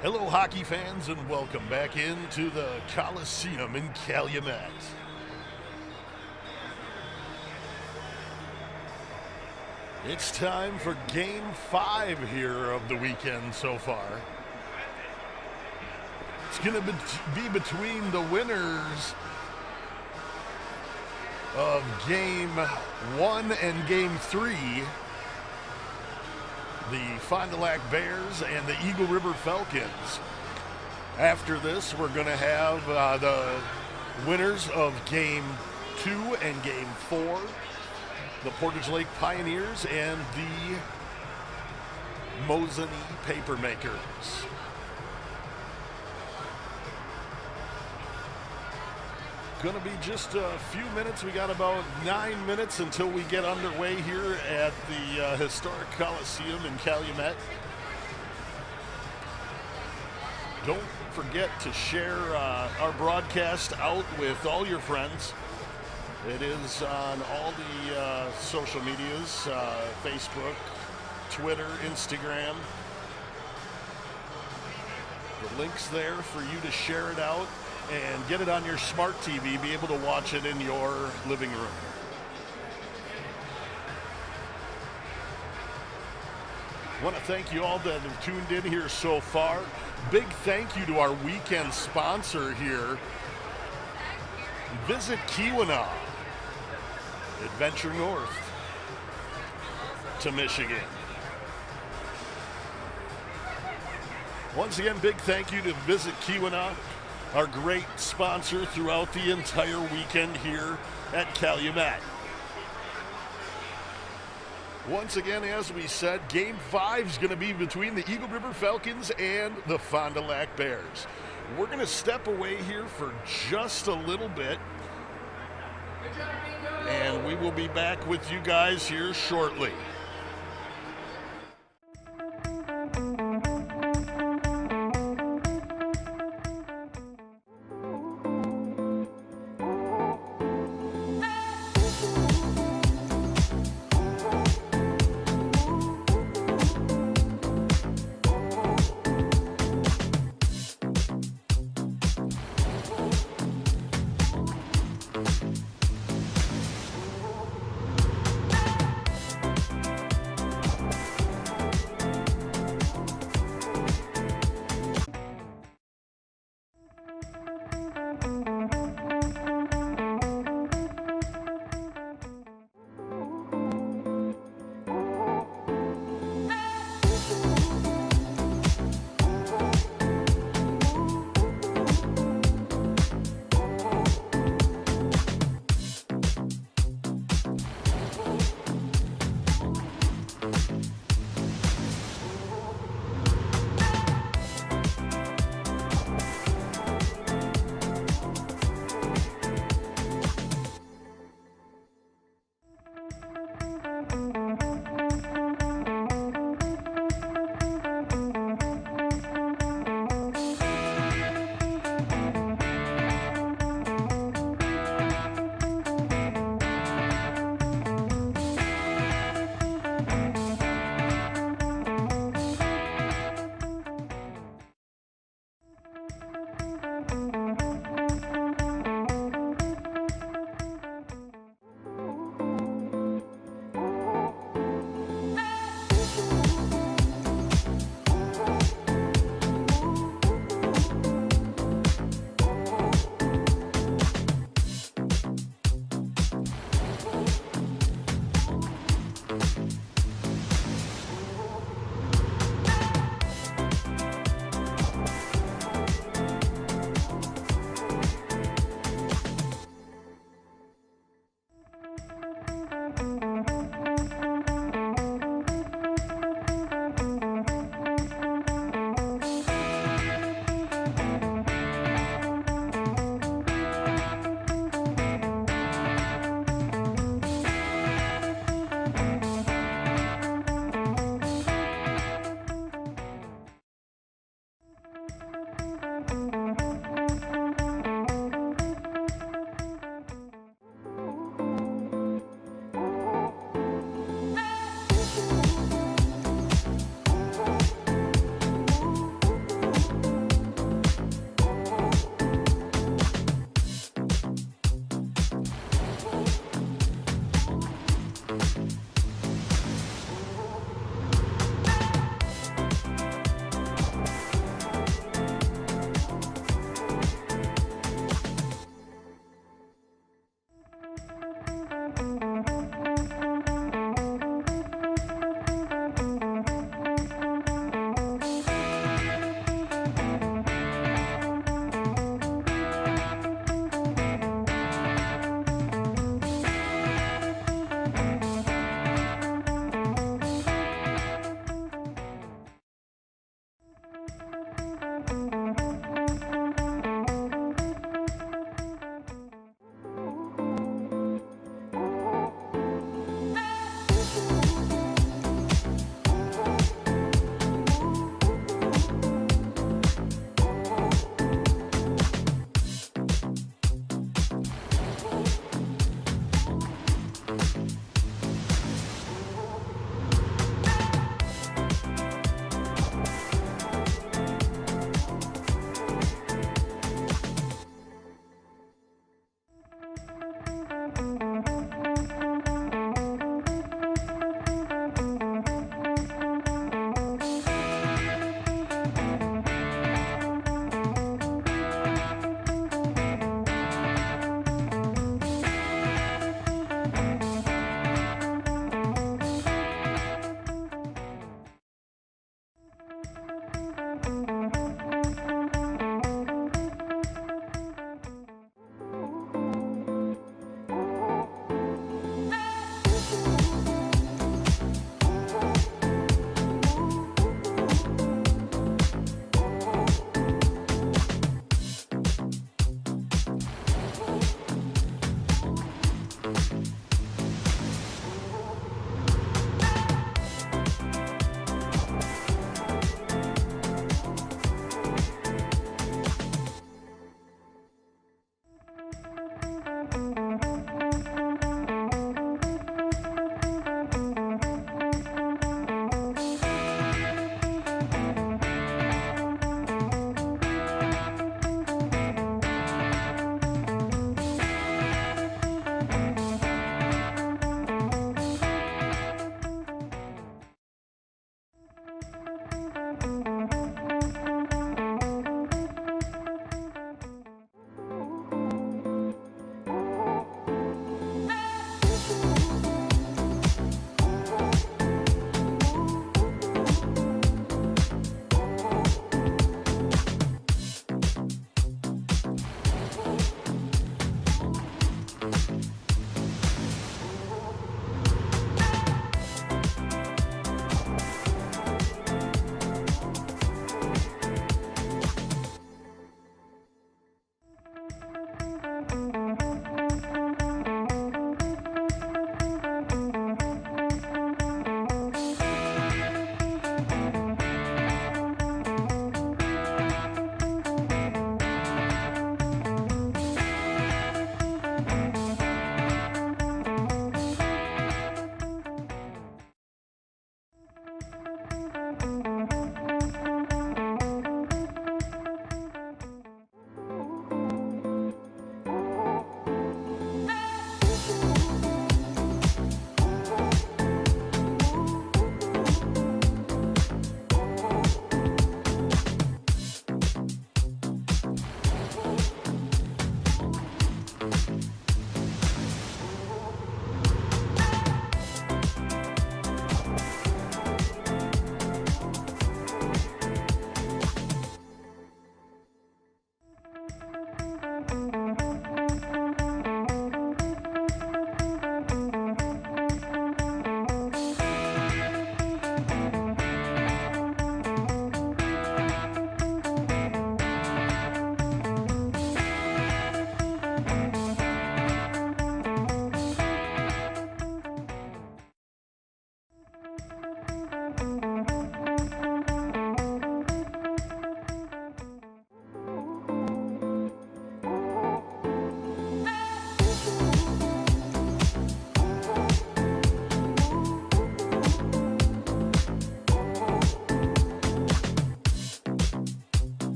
Hello, hockey fans, and welcome back into the Coliseum in Calumet. It's time for Game 5 here of the weekend so far. It's going to be between the winners of Game 1 and Game 3, the Fond du Lac Bears and the Eagle River Falcons. After this, we're going to have the winners of Game 2 and Game 4, the Portage Lake Pioneers and the Mosinee Papermakers. Going to be just a few minutes. We got about 9 minutes until we get underway here at the historic Coliseum in Calumet. Don't forget to share our broadcast out with all your friends. It is on all the social medias, Facebook, Twitter, Instagram. The link's there for you to share it out and get it on your smart TV, be able to watch it in your living room. I want to thank you all that have tuned in here so far. Big thank you to our weekend sponsor here, Visit Keweenaw, adventure north to Michigan. Once again, big thank you to Visit Keweenaw, our great sponsor throughout the entire weekend here at Calumet. Once again, as we said, Game 5 is going to be between the Eagle River Falcons and the Fond du Lac Bears. We're going to step away here for just a little bit, and we will be back with you guys here shortly.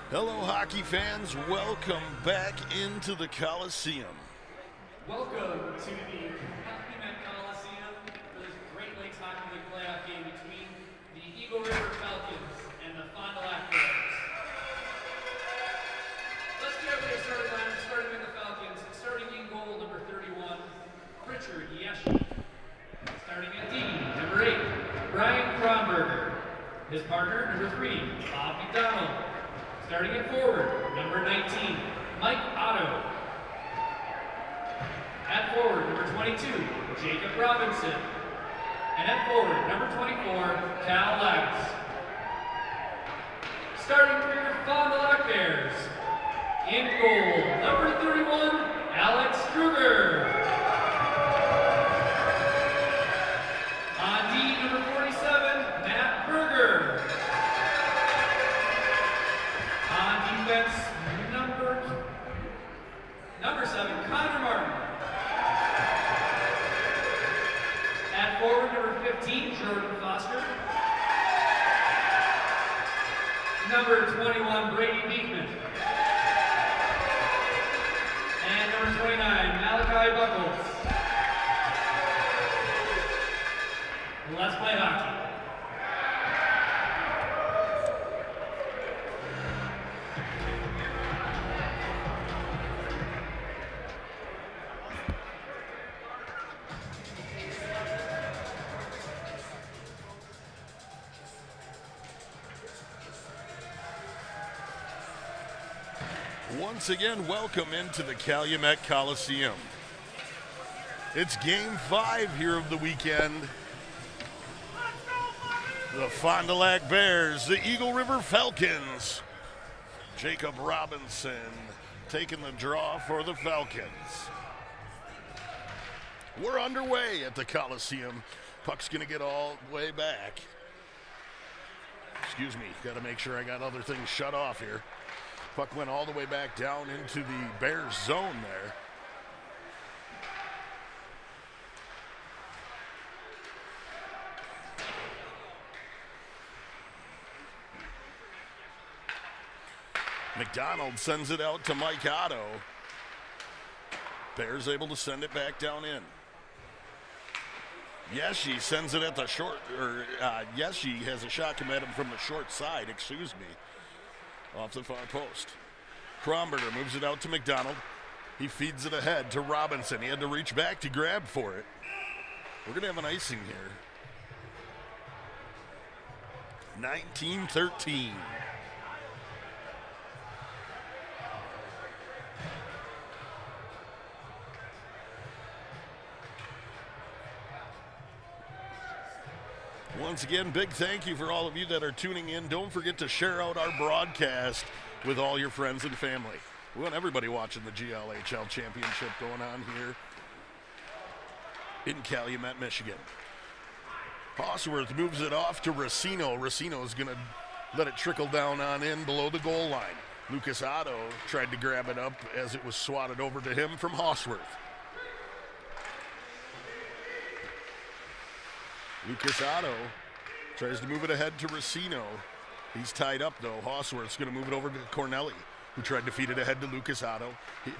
Hello, hockey fans. Welcome back into the Coliseum. Welcome to the Calumet Coliseum for this Great Lakes Hockey League playoff game between the Eagle River Falcons and the Fond du Lac Bears. Let's get everybody started lineup, starting with the Falcons. Starting in goal, number 31, Richard Yeshi. Starting at D, number 8, Brian Kronberger. His partner, number 3, Bob McDonald. Starting at forward, number 19, Mike Otto. At forward, number 22, Jacob Robinson. And at forward, number 24, Cal Lex. Starting for your Fond du Lac Bears, in goal, number 31, Alex Kruger. On D, number 47, Matt Berger. On defense, number 7, Connor Martin. At forward, number 15, Jordan Foster. Number 21, Brady Beekman. And number 29, Malachi Buckles. Let's play hockey. Once again, welcome into the Calumet Coliseum. It's game 5 here of the weekend. The Fond du Lac Bears, the Eagle River Falcons. Jacob Robinson taking the draw for the Falcons. We're underway at the Coliseum. Puck's going to get all the way back. Excuse me, got to make sure I got other things shut off here. Puck went all the way back down into the Bears zone there. McDonald sends it out to Mike Otto. Bears able to send it back down in. Yeshi sends it at the short, Yeshi has a shot come at him from the short side, excuse me. Off the far post. Kronberger moves it out to McDonald. He feeds it ahead to Robinson. He had to reach back to grab for it. We're going to have an icing here. 19-13. Once again, big thank you for all of you that are tuning in. Don't forget to share out our broadcast with all your friends and family. We want everybody watching the GLHL Championship going on here in Calumet, Michigan. Hosworth moves it off to Racino. Racino is going to let it trickle down on in below the goal line. Lucas Otto tried to grab it up as it was swatted over to him from Hosworth. Lucas Otto tries to move it ahead to Racino. He's tied up, though. Hosworth's going to move it over to Cornelli, who tried to feed it ahead to Lucas Otto. He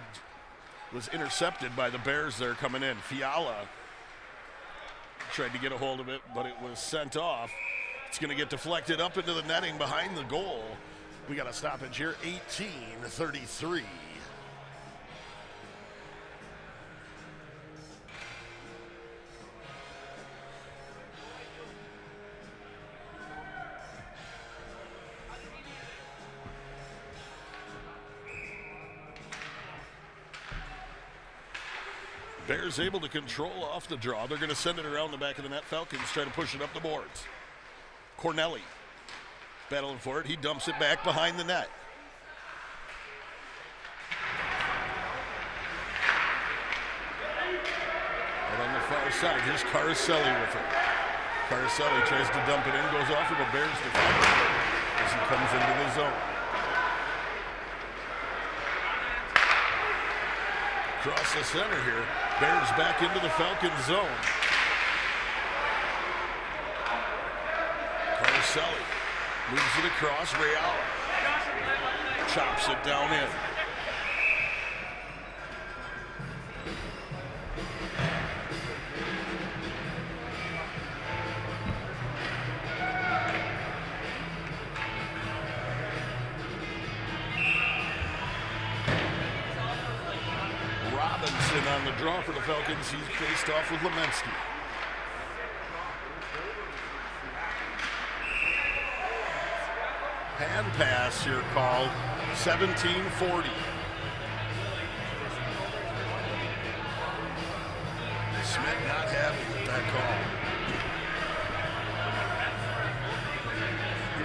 was intercepted by the Bears there coming in. Fiala tried to get a hold of it, but it was sent off. It's going to get deflected up into the netting behind the goal. We got a stoppage here, 18-33. Bears able to control off the draw. They're going to send it around the back of the net. Falcons try to push it up the boards. Cornelli battling for it. He dumps it back behind the net. And on the far side, here's Caroselli with it. Caroselli tries to dump it in, goes off of a Bears defender as he comes into the zone. Across the center here. Bears back into the Falcons zone. Caroselli moves it across. Real chops it down in. Robinson on the draw for the Falcons. He's faced off with Lemensky. Hand pass here called 17-40. Smith not happy with that call.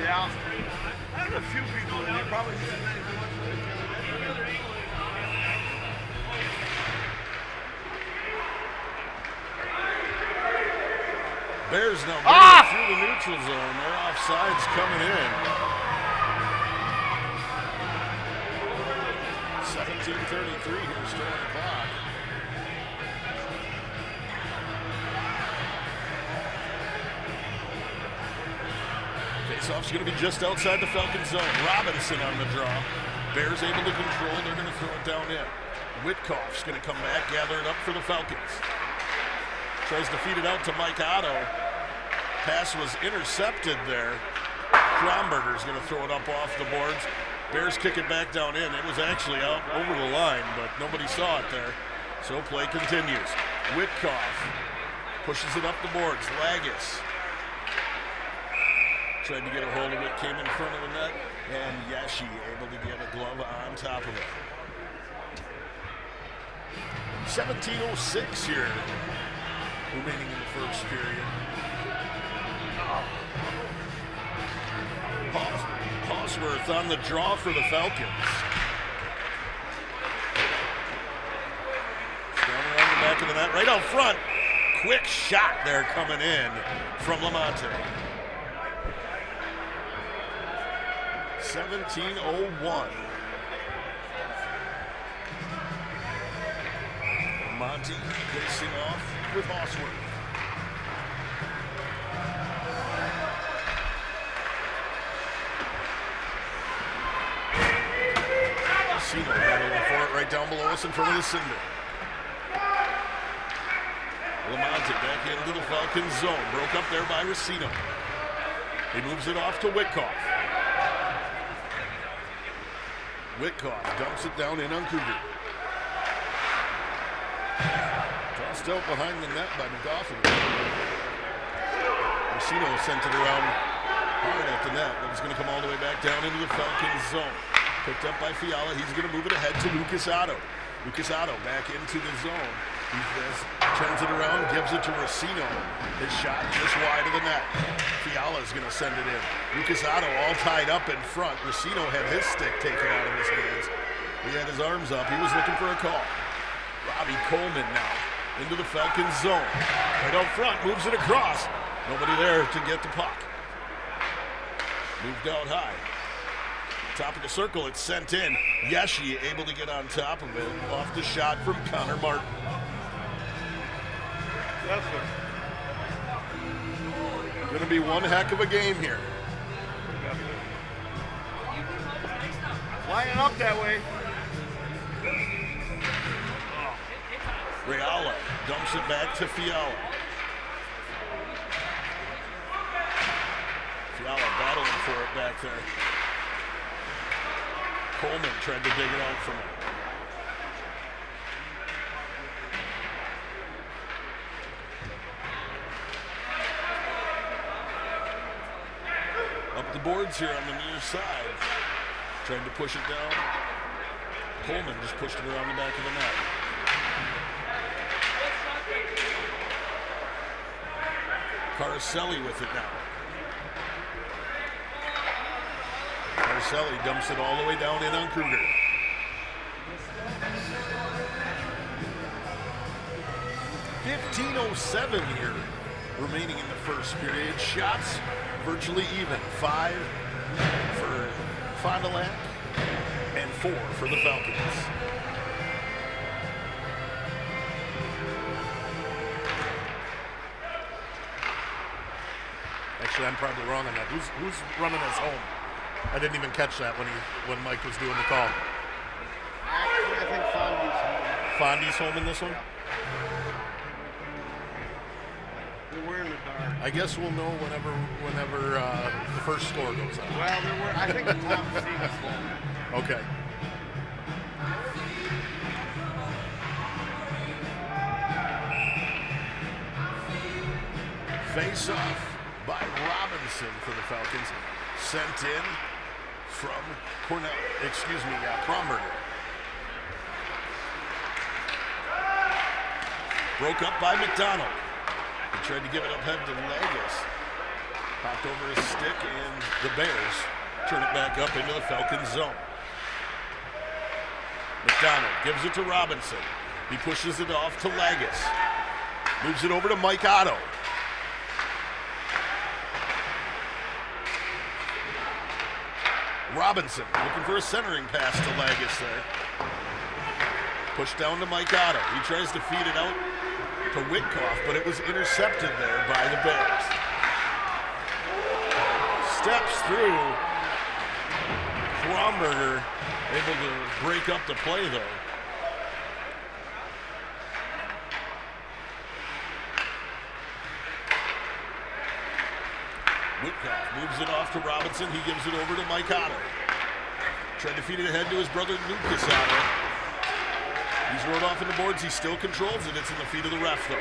Yeah. There's a few people in there probably just Bears now breaking through the neutral zone. Their offside's coming in. 17:33 here, still on the clock. Faceoff's going to be just outside the Falcon zone. Robinson on the draw. Bears able to control. They're going to throw it down in. Witkoff's going to come back, gather it up for the Falcons. Tries to feed it out to Mike Otto. Pass was intercepted there. Kromberger's going to throw it up off the boards. Bears kick it back down in. It was actually out over the line, but nobody saw it there. So play continues. Witkoff pushes it up the boards. Lagis tried to get a hold of it, came in front of the net, and Yashi able to get a glove on top of it. 17:06 here, remaining in the first period. Hosworth on the draw for the Falcons. Down around the back of the net, right out front. Quick shot there coming in from Lamonte. 17:01. Monty facing off with Hosworth. Racino battling for it right down below us in front of the cinder. Lamonte back into the Falcons zone. Broke up there by Racino. He moves it off to Witkoff. Witkoff dumps it down in on Cougar. Tossed out behind the net by McGoffin. Racino sent it around hard at the net, but it's going to come all the way back down into the Falcons zone. Picked up by Fiala. He's going to move it ahead to Lucas Otto. Lucas Otto back into the zone. He turns it around, gives it to Racino. His shot just wide of the net. Fiala's going to send it in. Lucas Otto all tied up in front. Racino had his stick taken out of his hands. He had his arms up. He was looking for a call. Robbie Coleman now into the Falcons zone. Right out front, moves it across. Nobody there to get the puck. Moved out high. Top of the circle, it's sent in. Yeshi able to get on top of it. Off the shot from Connor Martin. That's it. Going to be one heck of a game here. Lining up that way. Reala dumps it back to Fiala. Fiala battling for it back there. Coleman tried to dig it out from him. Up the boards here on the near side. Tried to push it down. Coleman just pushed it around the back of the net. Caroselli with it now. Caroselli dumps it all the way down in on Kruger. .15:07 here remaining in the first period. Shots virtually even. 5 for Fond du Lac and 4 for the Falcons. Actually, I'm probably wrong on that. Who's running us home? I didn't even catch that when Mike was doing the call. Actually, I think Fondy's home. Fondy's home in this one? Yeah. They're wearing the dark. I guess we'll know whenever the first score goes out. Well, I think the top seed is home. Okay. Face off by Robinson for the Falcons. Sent in from Kromberger. Broke up by McDonald. He tried to give it up head to Legis. Popped over his stick, and the Bears turn it back up into the Falcons zone. McDonald gives it to Robinson. He pushes it off to Legis. Moves it over to Mike Otto. Robinson looking for a centering pass to Legis there. Pushed down to Mike Otto. He tries to feed it out to Witkoff, but it was intercepted there by the Bears. Steps through. Kromberger able to break up the play though. Witkoff moves it off to Robinson. He gives it over to Mike Otto. Tried to feed it ahead to his brother Lucas Otto. He's rode off in the boards. He still controls it. It's in the feet of the ref, though.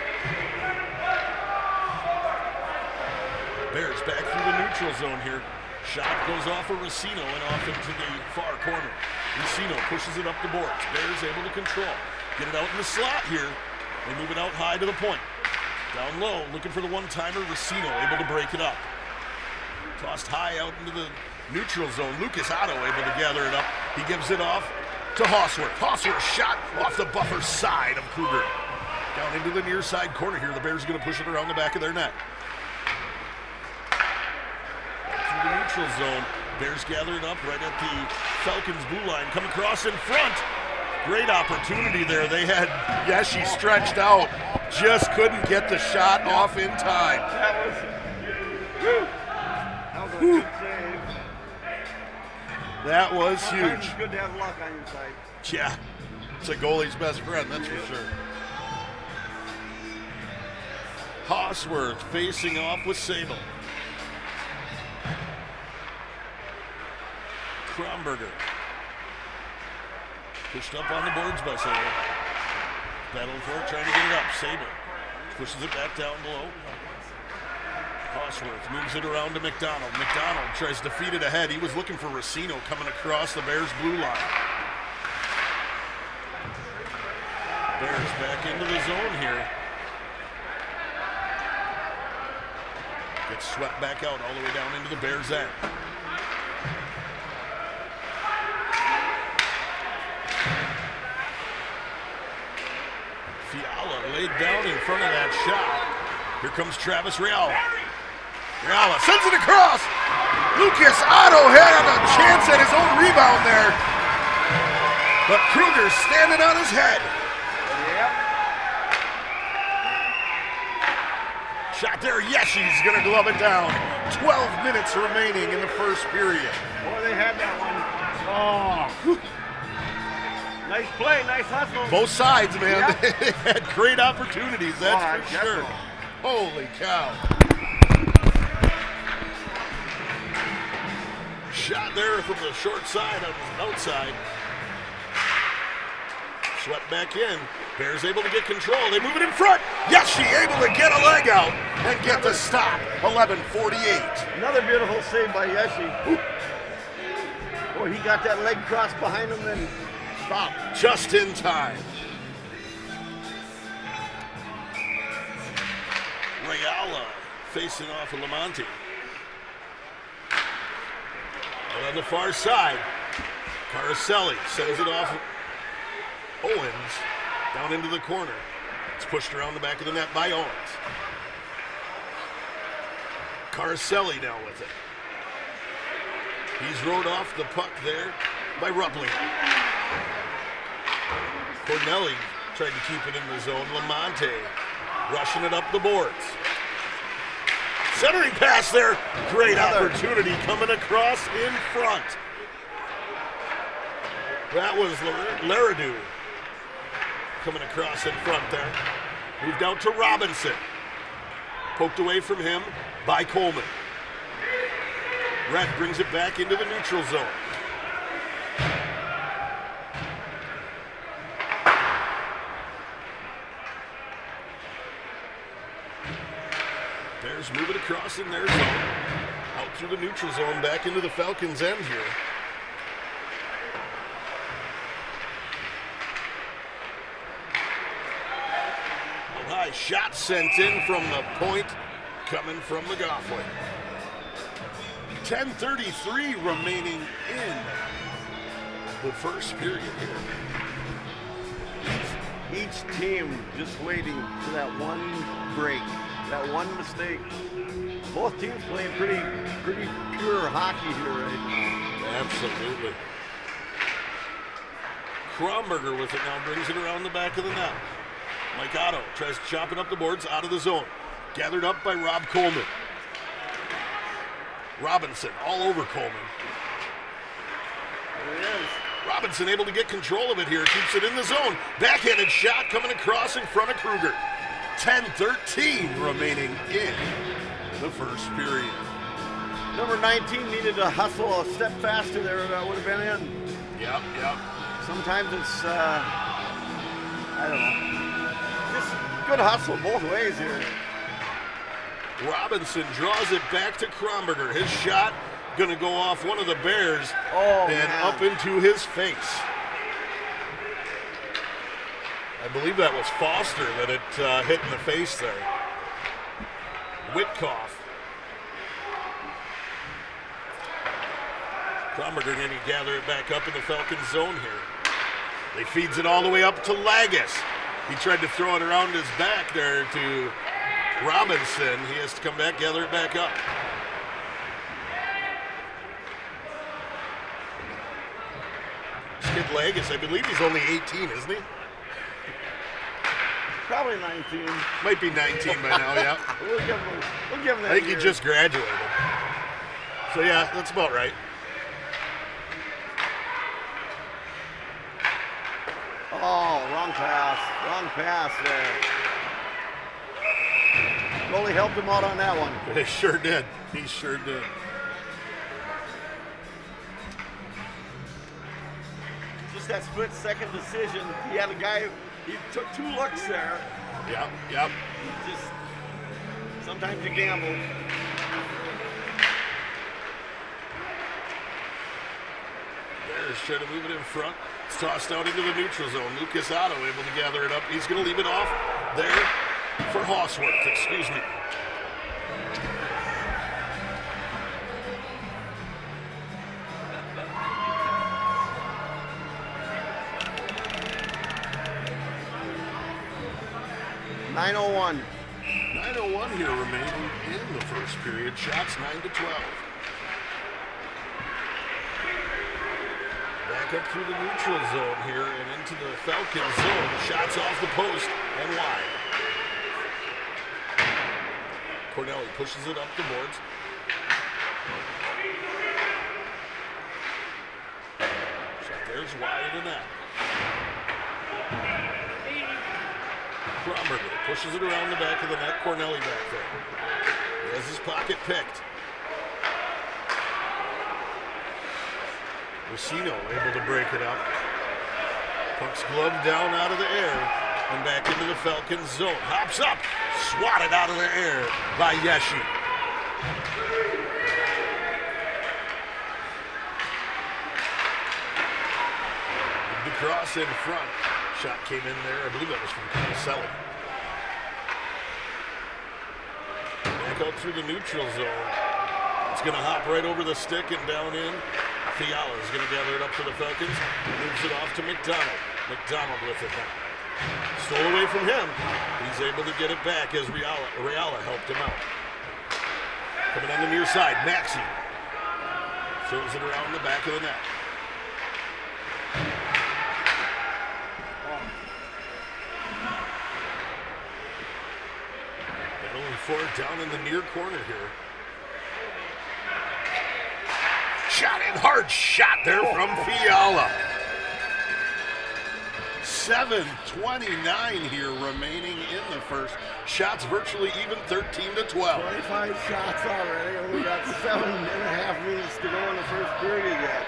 Bears back through the neutral zone here. Shot goes off of Racino and off into the far corner. Racino pushes it up the boards. Bears able to control. Get it out in the slot here. They move it out high to the point. Down low, looking for the one-timer. Racino able to break it up. Tossed high out into the neutral zone. Lucas Otto able to gather it up. He gives it off to Hausworth. Hausworth shot off the buffer side of Kruger. Down into the near side corner here. The Bears are going to push it around the back of their net. Through the neutral zone. Bears gather it up right at the Falcons blue line. Come across in front. Great opportunity there. They had Yeshi stretched out. Just couldn't get the shot off in time. That was a good save. That was Sometimes huge. It's good to have luck on your side. Yeah, it's a goalie's best friend, that's for sure. Hausworth facing off with Sable. Kromberger. Pushed up on the boards by Sable. Battling for it, trying to get it up. Sable pushes it back down below. Hausworth moves it around to McDonald. McDonald tries to feed it ahead. He was looking for Racino coming across the Bears' blue line. Bears back into the zone here. Gets swept back out all the way down into the Bears' end. Fiala laid down in front of that shot. Here comes Travis Reala. Reala sends it across. Lucas Otto had a chance at his own rebound there. But Kruger standing on his head. Yep. Shot there, Yeshi's going to glove it down. 12 minutes remaining in the first period. Boy, they had that one. Oh. Nice play, nice hustle. Both sides, man. Yep. They had great opportunities, that's Oh, for sure. definitely. Holy cow. Shot there from the short side on the outside. Swept back in. Bears able to get control. They move it in front. Yes, she able to get a leg out and get the stop. 11:48. Another beautiful save by Yeshi. Boy, he got that leg crossed behind him and stopped. Just in time. Reala facing off of Lamonti. And on the far side, Caroselli sends it off Owens down into the corner. It's pushed around the back of the net by Owens. Caroselli now with it. He's rode off the puck there by Ruppling. Cornelli tried to keep it in the zone. Lamonte rushing it up the boards. Centering pass there. Great opportunity coming across in front. That was Laredo coming across in front there. Moved out to Robinson. Poked away from him by Coleman. Red brings it back into the neutral zone. Bears move it across in their zone. Out through the neutral zone, back into the Falcons' end here. High shot sent in from the point, coming from McGoughlin. 10:33 remaining in the first period here. Each team just waiting for that one break, that one mistake. Both teams playing pretty pure hockey here right now. Absolutely. Kromberger with it now, brings it around the back of the net. Mike Otto tries to chop it up the boards out of the zone. Gathered up by Rob Coleman. Robinson all over Coleman. There he is. Robinson able to get control of it here. Keeps it in the zone. Backhanded shot coming across in front of Kruger. 10:13 remaining in the first period. Number 19 needed to hustle a step faster there. That would have been in. Yep. Sometimes it's, I don't know. Just good hustle both ways here. Robinson draws it back to Kromberger. His shot gonna go off one of the Bears and up into his face. I believe that was Foster that it hit in the face there. Whitkoff. Kromberger going to gather it back up in the Falcons zone here. He feeds it all the way up to Lagus. He tried to throw it around his back there to Robinson. He has to come back, gather it back up. Skid Lagus, I believe he's only 18, isn't he? Probably 19. Might be 19 by now, yeah. We'll give him that I think year. he just graduated. So yeah, that's about right. Oh, wrong pass there. Goalie helped him out on that one. He sure did. He sure did. Just that split-second decision. He had a guy, he took 2 looks there. Yep. He just, sometimes you gamble. Bears trying to move it in front. It's tossed out into the neutral zone. Lucas Otto able to gather it up. He's going to leave it off there for Hausworth. Excuse me. .901 here remaining in the first period. Shots 9-12. Back up through the neutral zone here and into the Falcons zone. Shots off the post and wide. Cornelli pushes it up the boards. Shot there's wide of the net. Kromberger pushes it around the back of the net. Cornelli back there. He has his pocket picked. Racino able to break it up. Puck's gloved down out of the air and back into the Falcons zone. Hops up, swatted out of the air by Yeshi. The cross in front. Shot came in there. I believe that was from Caselli. Back out through the neutral zone. It's going to hop right over the stick and down in. Fiala is going to gather it up for the Falcons. Moves it off to McDonald. McDonald with it now. Stole away from him. He's able to get it back as Reala helped him out. Coming on the near side, Maxey. Throws it around the back of the net. Battling for it down in the near corner here. Shot in, hard shot there from Fiala. 7:29 here remaining in the first. Shots virtually even, 13-12. 25 shots already, and we got 7.5 minutes to go in the first period yet.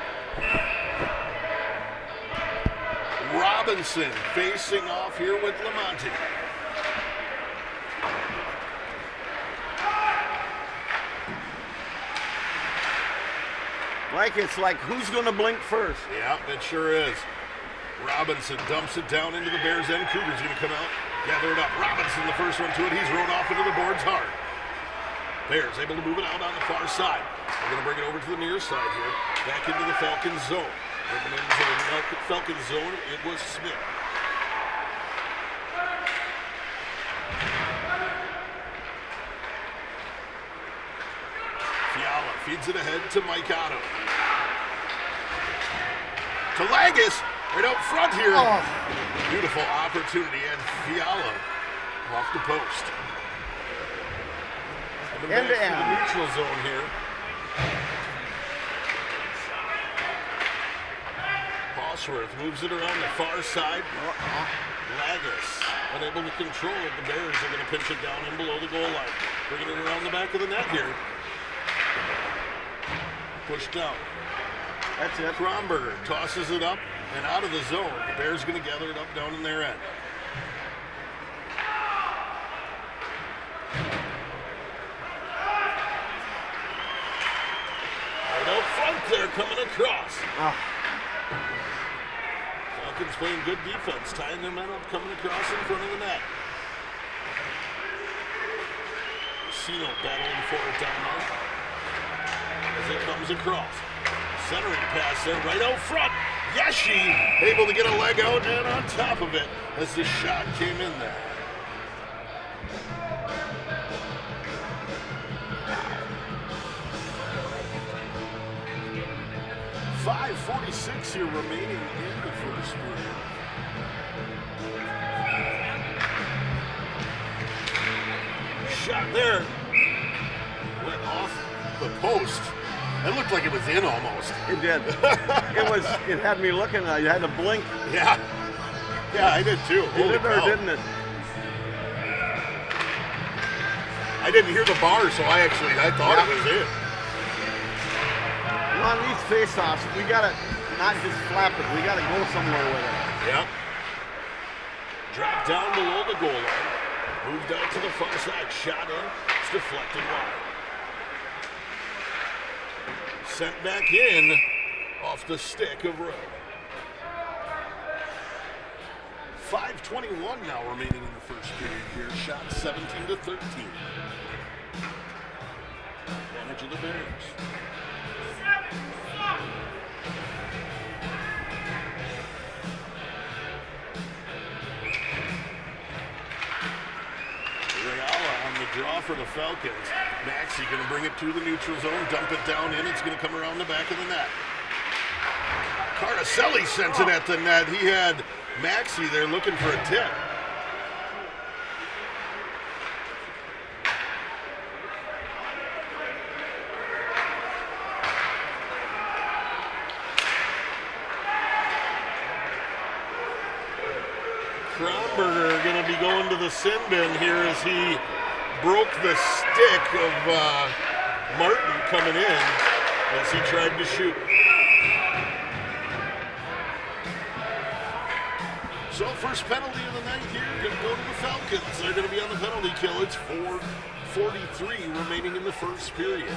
Robinson facing off here with Lamonte. It's like who's going to blink first? Yeah, it sure is. Robinson dumps it down into the Bears' end. Kruger's going to come out, gather it up. Robinson, the first one to it. He's rode off into the boards hard. Bears able to move it out on the far side. They're going to bring it over to the near side here. Back into the Falcons zone. Moving into the Falcons zone, it was Smith. Fiala feeds it ahead to Mike Otto. To Lagus, right out front here. Oh. Beautiful opportunity, and Fiala off the post. End to end. The neutral zone here. Hosworth moves it around the far side. Lagus unable to control it. The Bears are going to pinch it down in below the goal line. Bringing it around the back of the net here. Pushed down. That's it. Kromberger tosses it up and out of the zone. The Bears going to gather it up down in their end. Right out front there, coming across. Falcons playing good defense, tying their men up, coming across in front of the net. Sino battling for it down there as it comes across. Centering pass there, right out front. Yeshi able to get a leg out and on top of it as the shot came in there. .546 here remaining in the first period. Shot there. Went off the post. It looked like it was in almost. It did. It had me looking. You had to blink. Yeah. Yeah, I did too. It did or didn't it? I didn't hear the bar, so I thought it was in. On these face-offs, we gotta not just flap it. We gotta go somewhere with it. Yep. Drop down below the goal line. Moved out to the far side. Shot in. It's deflected wide. Sent back in off the stick of Rowe. 5:21 now remaining in the first period here. Shot 17-13. Advantage of the Bears. Draw for the Falcons. Maxey going to bring it to the neutral zone, dump it down in. It's going to come around the back of the net. Carnicelli sent it at the net. He had Maxey there looking for a tip. Kromberger going to be going to the sin bin here as he broke the stick of Martin coming in as he tried to shoot. So first penalty of the night here, going to go to the Falcons. They're going to be on the penalty kill. It's 4:43 remaining in the first period.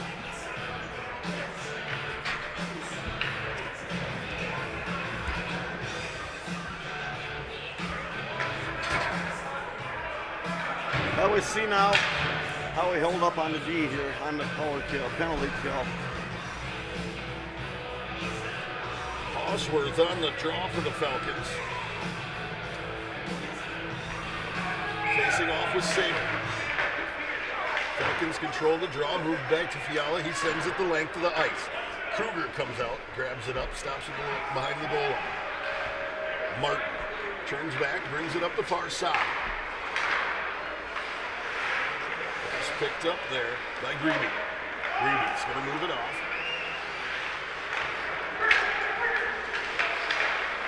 Well, we see now how we hold up on the D here on the power kill, penalty kill. Hosworth on the draw for the Falcons. Facing off with Saban. Falcons control the draw, move back to Fiala. He sends it the length of the ice. Kruger comes out, grabs it up, stops it behind the goal line. Martin turns back, brings it up the far side. picked up there by Greeby. Greeby's going to move it off.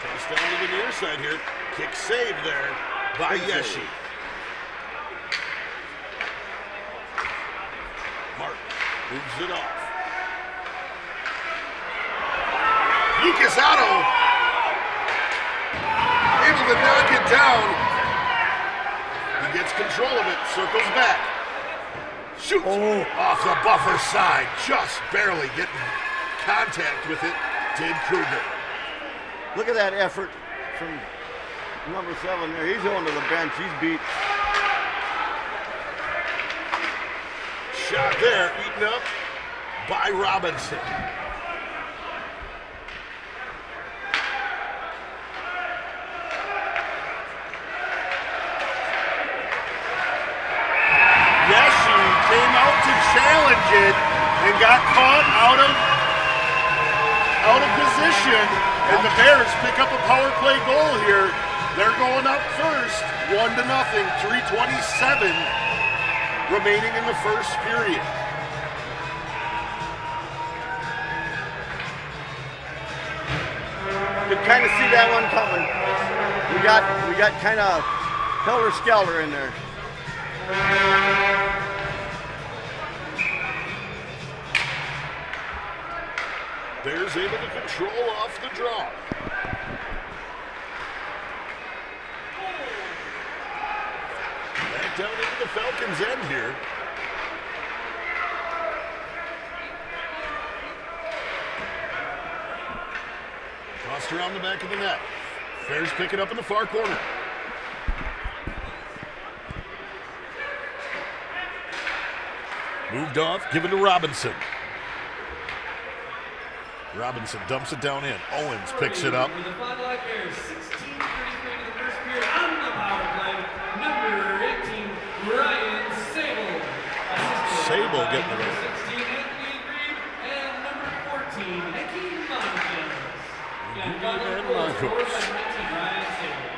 Toss down to the near side here. Kick save there by Yeshi. Martin moves it off. Lucas Otto able to knock it down. He gets control of it, circles back. Shoots off the buffer side, just barely getting contact with it, did Kruger. Look at that effort from number 7 there. He's going to the bench. He's beat. Shot there, eaten up by Robinson. Yeshi came out to challenge it and got caught out of position. And the Bears pick up a power play goal here. They're going up first, 1-0, 3:27 remaining in the first period. Could kind of see that one coming. We got kind of helter-skelter in there. Bears able to control off the draw. Back down into the Falcons' end here. Tossed around the back of the net. Bears pick it up in the far corner. Moved off, given to Robinson. Robinson dumps it down in. Owens picks it up. For the Fond du Lac Bears, 16:33 to the first period on the power play. Number 18, Ryan Sable. Sable getting it. 16, Anthony Green, and number 14, Nicky Monkins. Again, Fond du Lac goal scored by 19, Ryan Sable.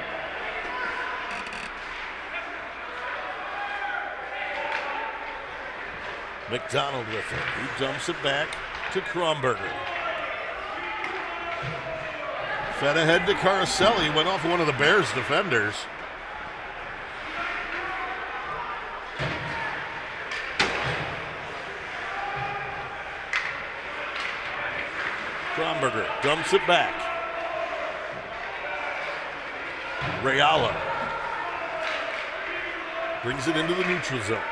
McDonald with it. He dumps it back to Kronberger. Fed ahead to Caroselli. Went off one of the Bears defenders. Kronberger dumps it back. Rayala brings it into the neutral zone.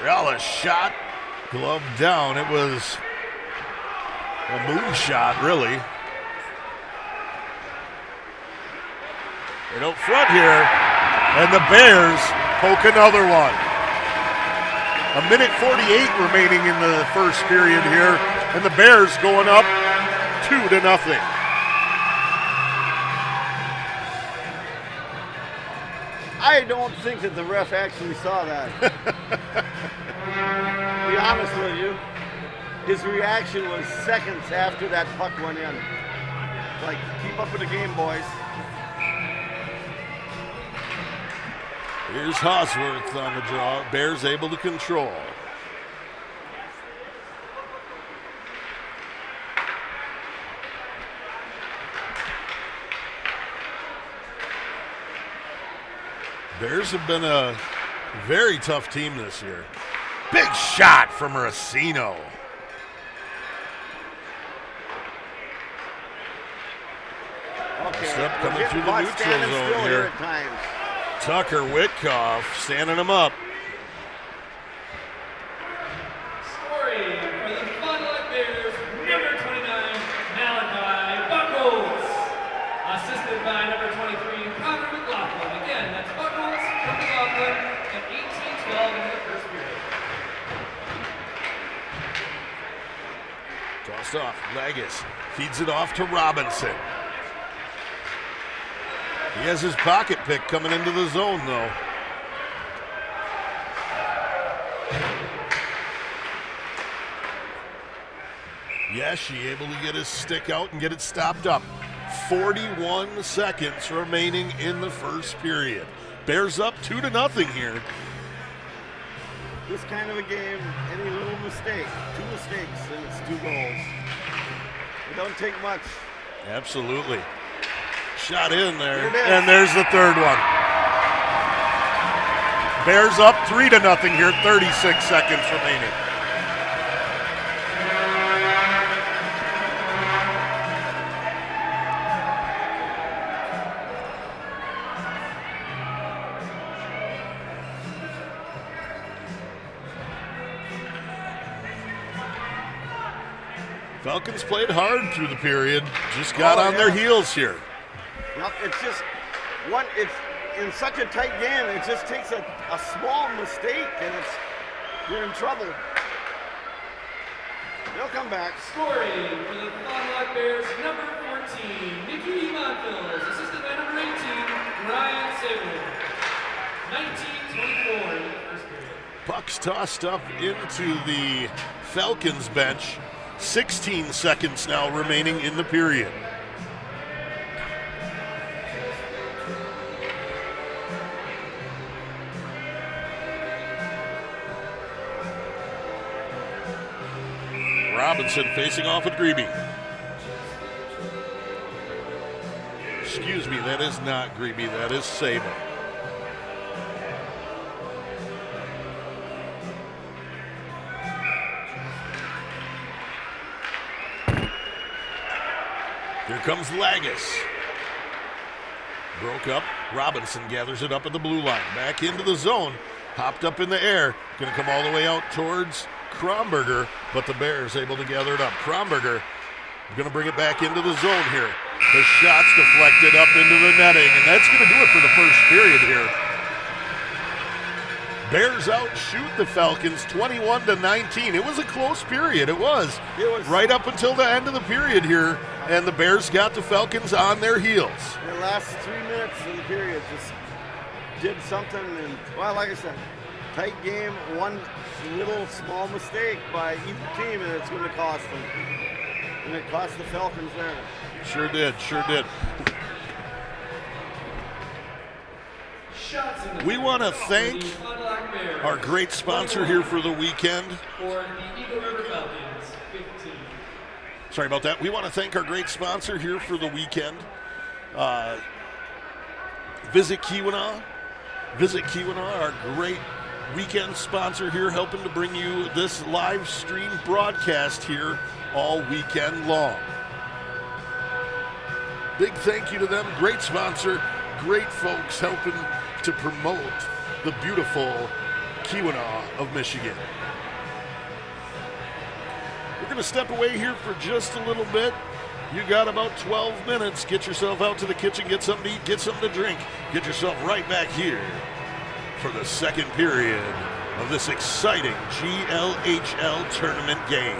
Rayala's shot, glove down. It was a moonshot, really. Right out front here, and the Bears poke another one. 1:48 remaining in the first period here, and the Bears going up 2-0. I don't think that the ref actually saw that. To be honest with you, his reaction was seconds after that puck went in. Like, keep up with the game, boys. Here's Hosworth on the draw. Bears able to control. Bears have been a very tough team this year. Big shot from Racino. Okay, Step coming through the neutral zone here. Tucker Witkoff standing him up. Scoring for the Fond du Lac Bears, number 29, Malachi Buckles. Assisted by number 23, Connor McLaughlin. Again, that's Buckles from McLaughlin at 18-12 in the first period. Tossed off. Legis feeds it off to Robinson. He has his pocket pick coming into the zone, though. Yeshi able to get his stick out and get it stopped up. 41 seconds remaining in the first period. Bears up 2-0 here. this kind of a game, any little mistake, 2 mistakes, and it's 2 goals. It don't take much. Absolutely. Shot in there, There it is. and there's the third one. Bears up 3-0 here, 36 seconds remaining. Falcons played hard through the period, just got on their heels here. Yep, it's just it's in such a tight game, it just takes a small mistake and you're in trouble. They'll come back. Scoring for the Fond du Lac Bears, number 14, Nikki Monfils, assisted by number 18, Ryan Sable. 19-24 in the first period. Puck's tossed up into the Falcons bench. 16 seconds now remaining in the period. Robinson facing off with Grebe. Excuse me, that is not Grebe, that is Sable. Here comes Lagos. Broke up. Robinson gathers it up at the blue line. Back into the zone. Hopped up in the air. Going to come all the way out towards Kromberger, but the Bears able to gather it up. Kromberger going to bring it back into the zone here. The shot's deflected up into the netting, and that's going to do it for the first period here. Bears outshoot the Falcons 21-19. It was a close period. It was right up until the end of the period here, and the Bears got the Falcons on their heels. The last 3 minutes of the period just did something, and well, like I said, tight game. One little small mistake by either team, and it's going to cost them. And it cost the Falcons there. Sure did. Sure did. We want to thank our great sponsor here for the weekend. Sorry about that. We want to thank our great sponsor here for the weekend. Visit Keweenaw. Visit Keweenaw, our great weekend sponsor here, helping to bring you this live stream broadcast here all weekend long. Big thank you to them. Great sponsor. Great folks helping to promote the beautiful Keweenaw of Michigan. We're going to step away here for just a little bit. You got about 12 minutes. Get yourself out to the kitchen, get something to eat, get something to drink. Get yourself right back here for the second period of this exciting GLHL Tournament game.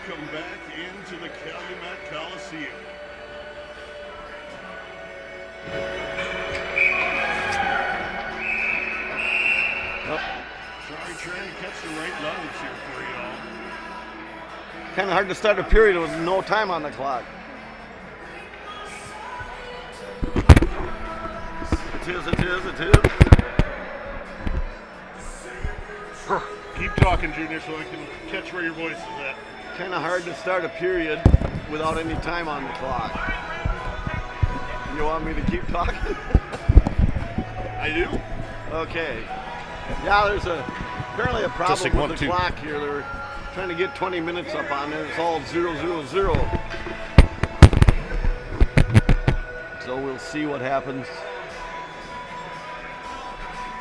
welcome back into the Calumet Coliseum. Sorry, trying to catch the right levels here for you all. Kind of hard to start a period with no time on the clock. It is. Keep talking, Junior, so I can catch where your voice is at. Kind of hard to start a period without any time on the clock. You want me to keep talking? I do. Okay. Yeah, there's apparently a problem with the clock here. They're trying to get 20 minutes up on it. It's all 0, 0, 0. So we'll see what happens.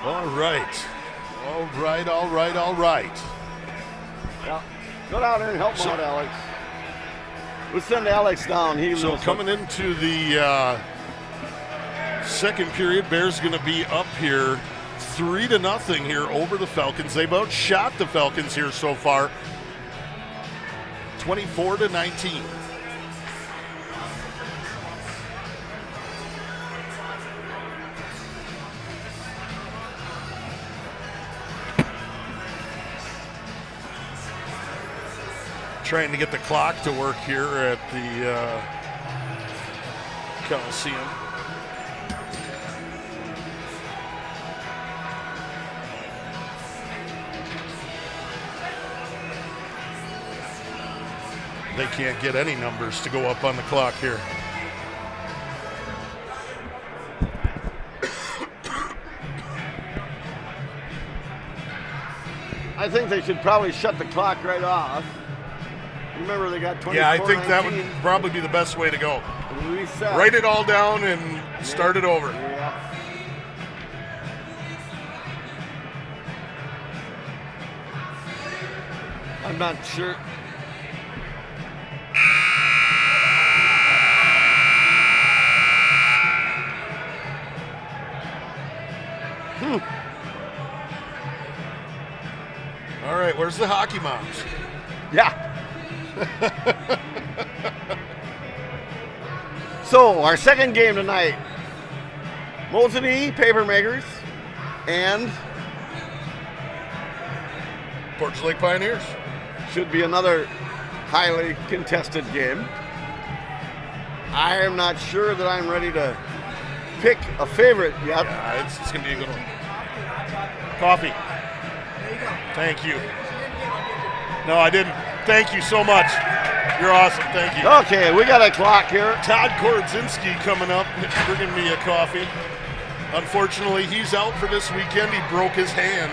All right. Yeah. Go down there and help him out, Alex. We'll send Alex down. So coming into the second period, Bears going to be up here 3-0 here over the Falcons. They've outshot the Falcons here so far, 24-19. Trying to get the clock to work here at the Coliseum. They can't get any numbers to go up on the clock here. I think they should probably shut the clock right off. Remember, they got 24. Yeah, I think that would probably be the best way to go. Reset. Write it all down and start it over. Yeah. I'm not sure. All right, where's the hockey moms? Yeah. So, our second game tonight, Mosinee Papermakers and Portage Lake Pioneers. Should be another highly contested game. I am not sure that I'm ready to pick a favorite yet. Yeah, it's going to be a good one. Coffee. Thank you. No, I didn't. Thank you so much. You're awesome. Thank you. Okay, we got a clock here. Todd Korodzinski coming up, bringing me a coffee. Unfortunately, he's out for this weekend. He broke his hand.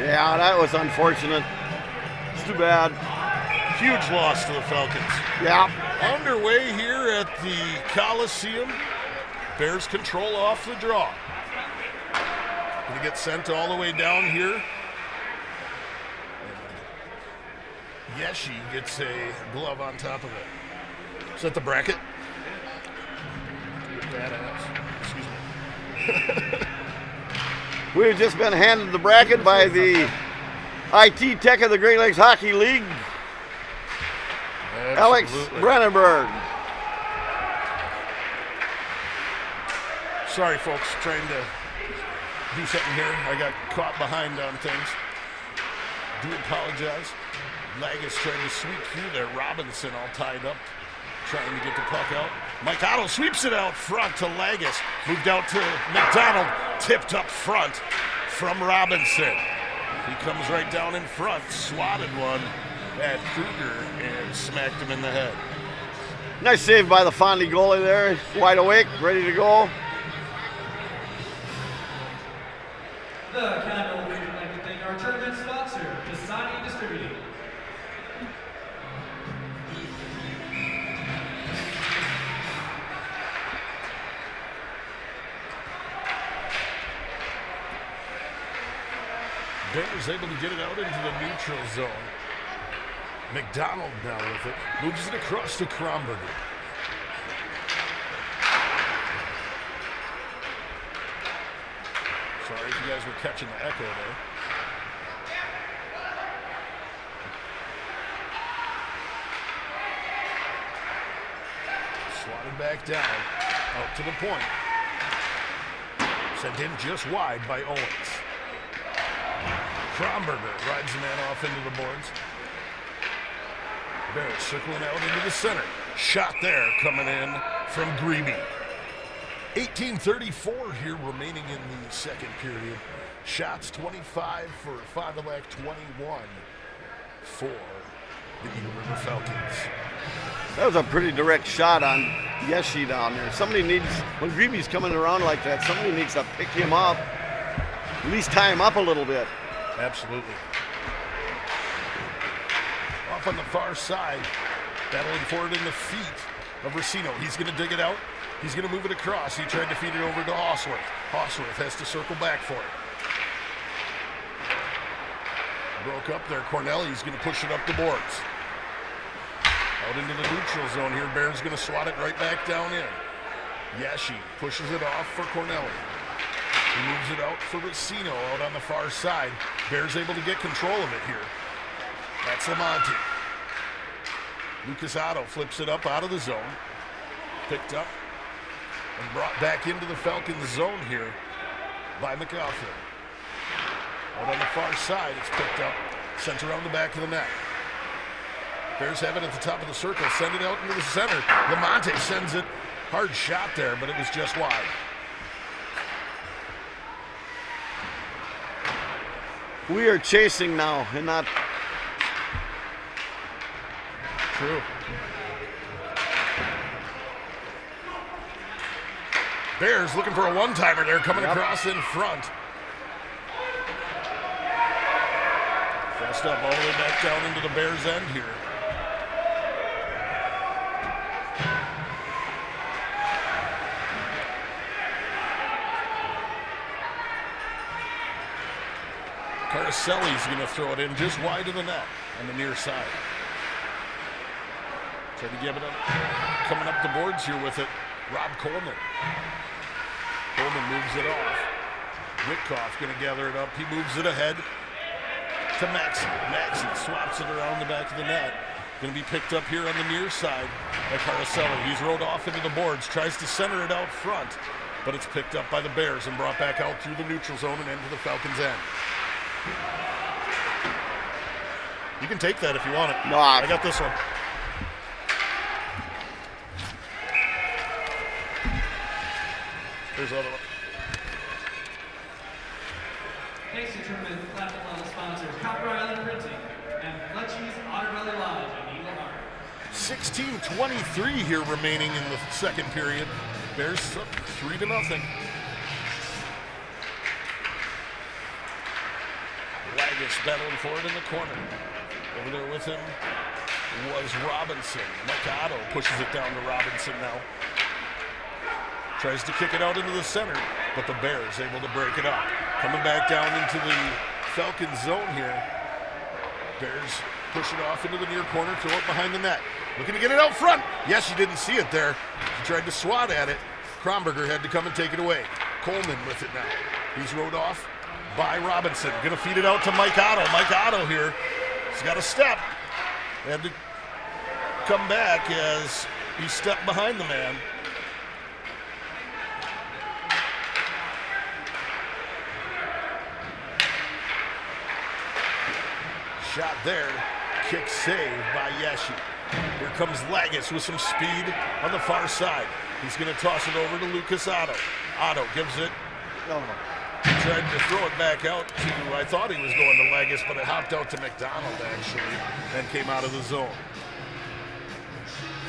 Yeah, that was unfortunate. It's too bad. Huge loss to the Falcons. Yeah. Underway here at the Coliseum. Bears control off the draw. Going to get sent all the way down here. Yeshi gets a glove on top of it. Is that the bracket? Excuse me. We've just been handed the bracket by the IT Tech of the Great Lakes Hockey League. Absolutely. Alex Brennenberg. Sorry, folks, trying to do something here. I got caught behind on things. Do apologize. Lagus trying to sweep through there. Robinson all tied up, trying to get the puck out. Mike Otto sweeps it out front to Lagus. Moved out to McDonald. Tipped up front from Robinson. He comes right down in front. Swatted one at Kruger and smacked him in the head. Nice save by the Fondy goalie there. Wide awake, ready to go. The Capital League would like to thank our tournament sponsor, Dasani Distributing. Bears able to get it out into the neutral zone. McDonald now with it. Moves it across to Kromberger. Sorry if you guys were catching the echo there. Coming back down, out to the point. Sent in just wide by Owens. Kromberger rides the man off into the boards. Bears circling out into the center. Shot there coming in from Grebe. 18:34 here remaining in the second period. Shots 25 for Fond du Lac, 21 for the Eagle River Falcons. That was a pretty direct shot on Yeshi down there. Somebody needs, when Grebe's coming around like that, somebody needs to pick him up, at least tie him up a little bit. Absolutely. Off on the far side, battling for it in the feet of Racino. He's going to dig it out. He's going to move it across. He tried to feed it over to Hosworth. Hosworth has to circle back for it. Broke up there. Corneli's going to push it up the boards. Out into the neutral zone here. Bears going to swat it right back down in. Yeshi pushes it off for Corneli. He moves it out for Racino out on the far side. Bears able to get control of it here. That's Lamonti. Lucas Otto flips it up out of the zone. Picked up and brought back into the Falcons zone here by McLaughlin. Out on the far side, it's picked up, sent around the back of the net. Bears have it at the top of the circle, send it out into the center. Lamonte sends it, hard shot there, but it was just wide. We are chasing now and not. True. Bears looking for a one-timer there, coming across in front. Pressed up all the way back down into the Bears' end here. Caraselli's going to throw it in just wide of the net on the near side. Try to give it up, coming up the boards here with it, Rob Coleman. Coleman moves it off. Witkoff going to gather it up. He moves it ahead to Maxson. Maxson swaps it around the back of the net. Going to be picked up here on the near side by Caraselli. He's rode off into the boards, tries to center it out front, but it's picked up by the Bears and brought back out through the neutral zone and into the Falcons' end. You can take that if you want it. No, I got this one. Here's the other one. Thanks to Tournament Classic Level sponsors Copper Island Printing and Fletchy's Otter Valley Lodge and Eagle Harbor. 16:23 here remaining in the second period. Bears up 3-0. Lagus battling for it in the corner. Over there with him was Robinson. Mercado pushes it down to Robinson now. Tries to kick it out into the center, but the Bears able to break it up. Coming back down into the Falcons zone here. Bears push it off into the near corner, throw it behind the net. Looking to get it out front. Yes, you didn't see it there. He tried to swat at it. Kromberger had to come and take it away. Coleman with it now. He's rode off by Robinson. Going to feed it out to Mike Otto. Mike Otto here. He's got a step. Had to come back as he stepped behind the man. Shot there, kick save by Yeshi. Here comes Lagus with some speed on the far side. He's going to toss it over to Lucas Otto. Otto gives it. He tried to throw it back out to, I thought he was going to Lagus, but it hopped out to McDonald actually and came out of the zone.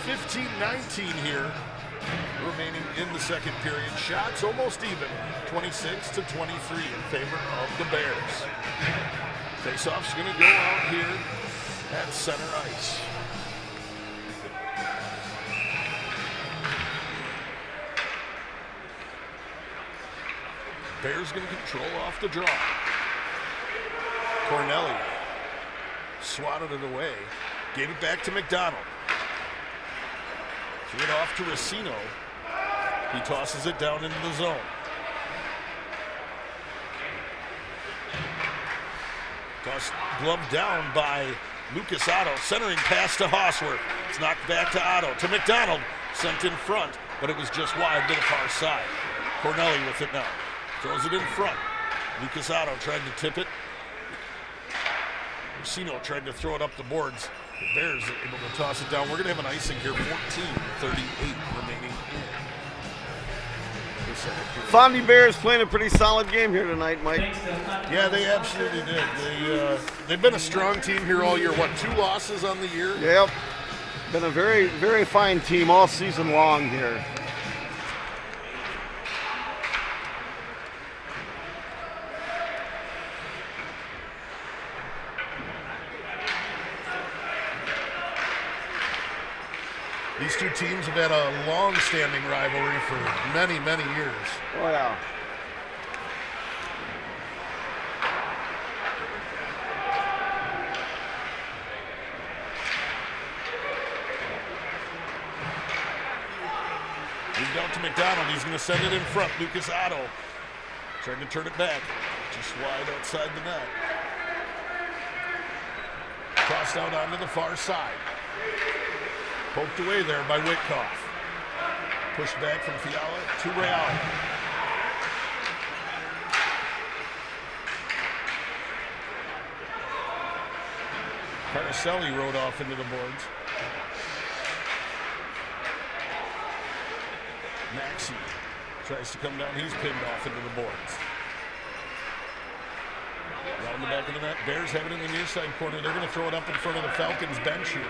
15-19 here remaining in the second period. Shots almost even, 26-23 in favor of the Bears. Faceoff's going to go out here at center ice. Bears going to control off the draw. Corneli swatted it away, gave it back to McDonald. Threw it off to Racino. He tosses it down into the zone. Tossed glove down by Lucas Otto. Centering pass to Hosworth. It's knocked back to Otto. To McDonald. Sent in front, but it was just wide to the far side. Cornelli with it now. Throws it in front. Lucas Otto tried to tip it. Racino tried to throw it up the boards. The Bears are able to toss it down. We're going to have an icing here, 14:38 remaining in the second period. Fondy Bears playing a pretty solid game here tonight, Mike. Yeah, they absolutely did. They've been a strong team here all year. What, 2 losses on the year? Yep. Been a very, very fine team all season long here. These two teams have had a long-standing rivalry for many, many years. Oh, yeah. Moved out to McDonald. He's going to send it in front. Lucas Otto trying to turn it back. Just wide outside the net. Crossed out onto the far side. Poked away there by Whitkoff. Pushed back from Fiala to Real. Caraselli rode off into the boards. Maxey tries to come down. He's pinned off into the boards. Around the back of the net. Bears have it in the near side corner. They're going to throw it up in front of the Falcons bench here.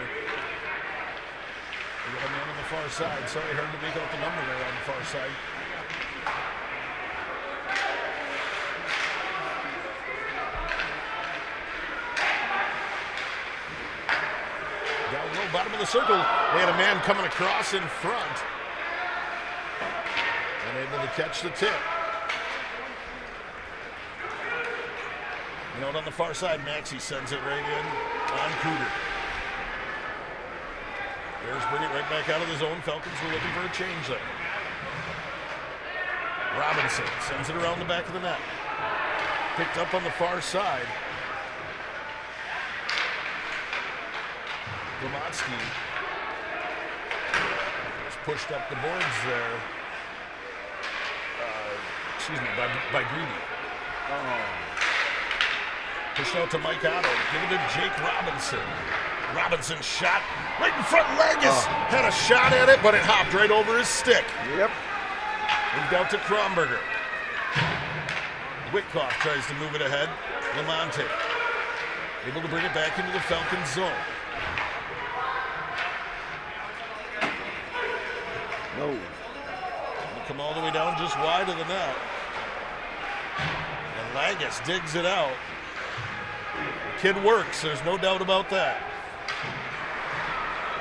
We got a man on the far side. Sorry, hard to make out the number there on the far side. Down low, bottom of the circle. They had a man coming across in front. Unable to catch the tip. Out on the far side, Maxey sends it right in on Cooter. Bears bring it right back out of the zone. Falcons were looking for a change there. Robinson sends it around the back of the net. Picked up on the far side. Gromatsky was pushed up the boards there. By Greedy. Oh. Pushed out to Mike Otto. Give it to Jake Robinson. Robinson shot right in front. Legis had a shot at it, but it hopped right over his stick. Yep. Moved out to Kronberger. Whitkoff tries to move it ahead. Lamonte able to bring it back into the Falcons zone. No. It'll come all the way down just wide of the net. And Legis digs it out. The kid works, there's no doubt about that.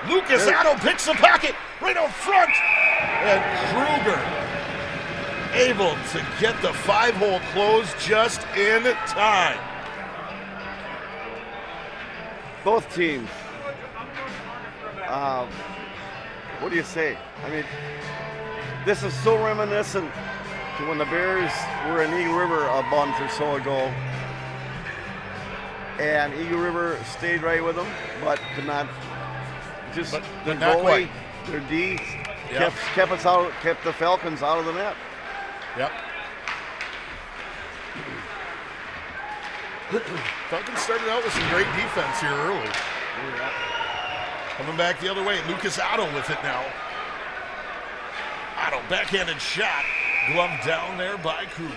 Lucas Otto picks the pocket right out front. And Kruger able to get the 5-hole closed just in time. Both teams. What do you say? I mean, this is so reminiscent to when the Bears were in Eagle River a month or so ago. And Eagle River stayed right with them, but could not. Just the goalie, their D, kept us out, kept the Falcons out of the net. Yep. Falcons started out with some great defense here early. Yeah. Coming back the other way, Lucas Otto with it now. Otto, backhanded shot, gloved down there by Kruger.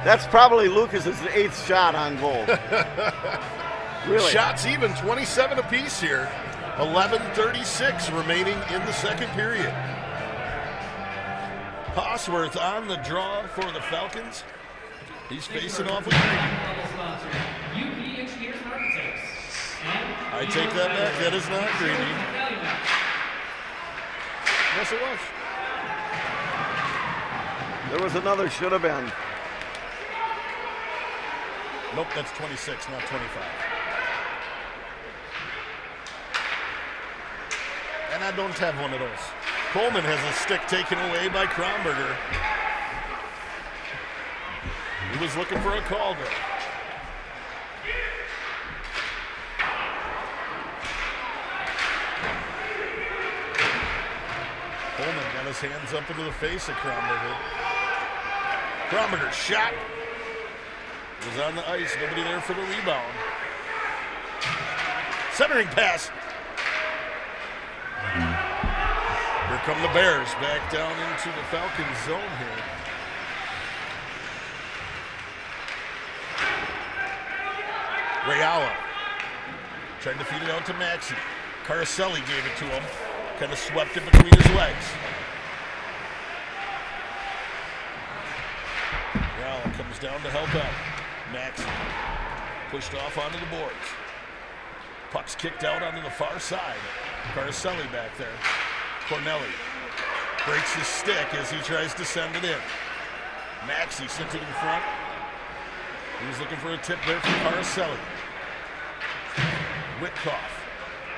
That's probably Lucas's 8th shot on goal. Really? Shots even, 27 apiece here. 11:36 remaining in the second period. Hosworth on the draw for the Falcons. He's facing off with Greedy. I take that back. That is not Greedy. Yes, it was. There was another should have been. Nope, that's 26, not 25. And I don't have one of those. Coleman has a stick taken away by Kronberger. He was looking for a call there. got his hands up into the face of Kromberger. Kromberger's shot was on the ice. Nobody there for the rebound. Centering pass. Here come the Bears back down into the Falcons zone here. Rayala tried to feed it out to Maxey. Caroselli gave it to him. Kind of swept it between his legs. Rayala comes down to help out. Maxey pushed off onto the boards. Puck's kicked out onto the far side. Caroselli back there. Cornelli breaks his stick as he tries to send it in. Maxey sent it in front. He was looking for a tip there from Caroselli. Whitkoff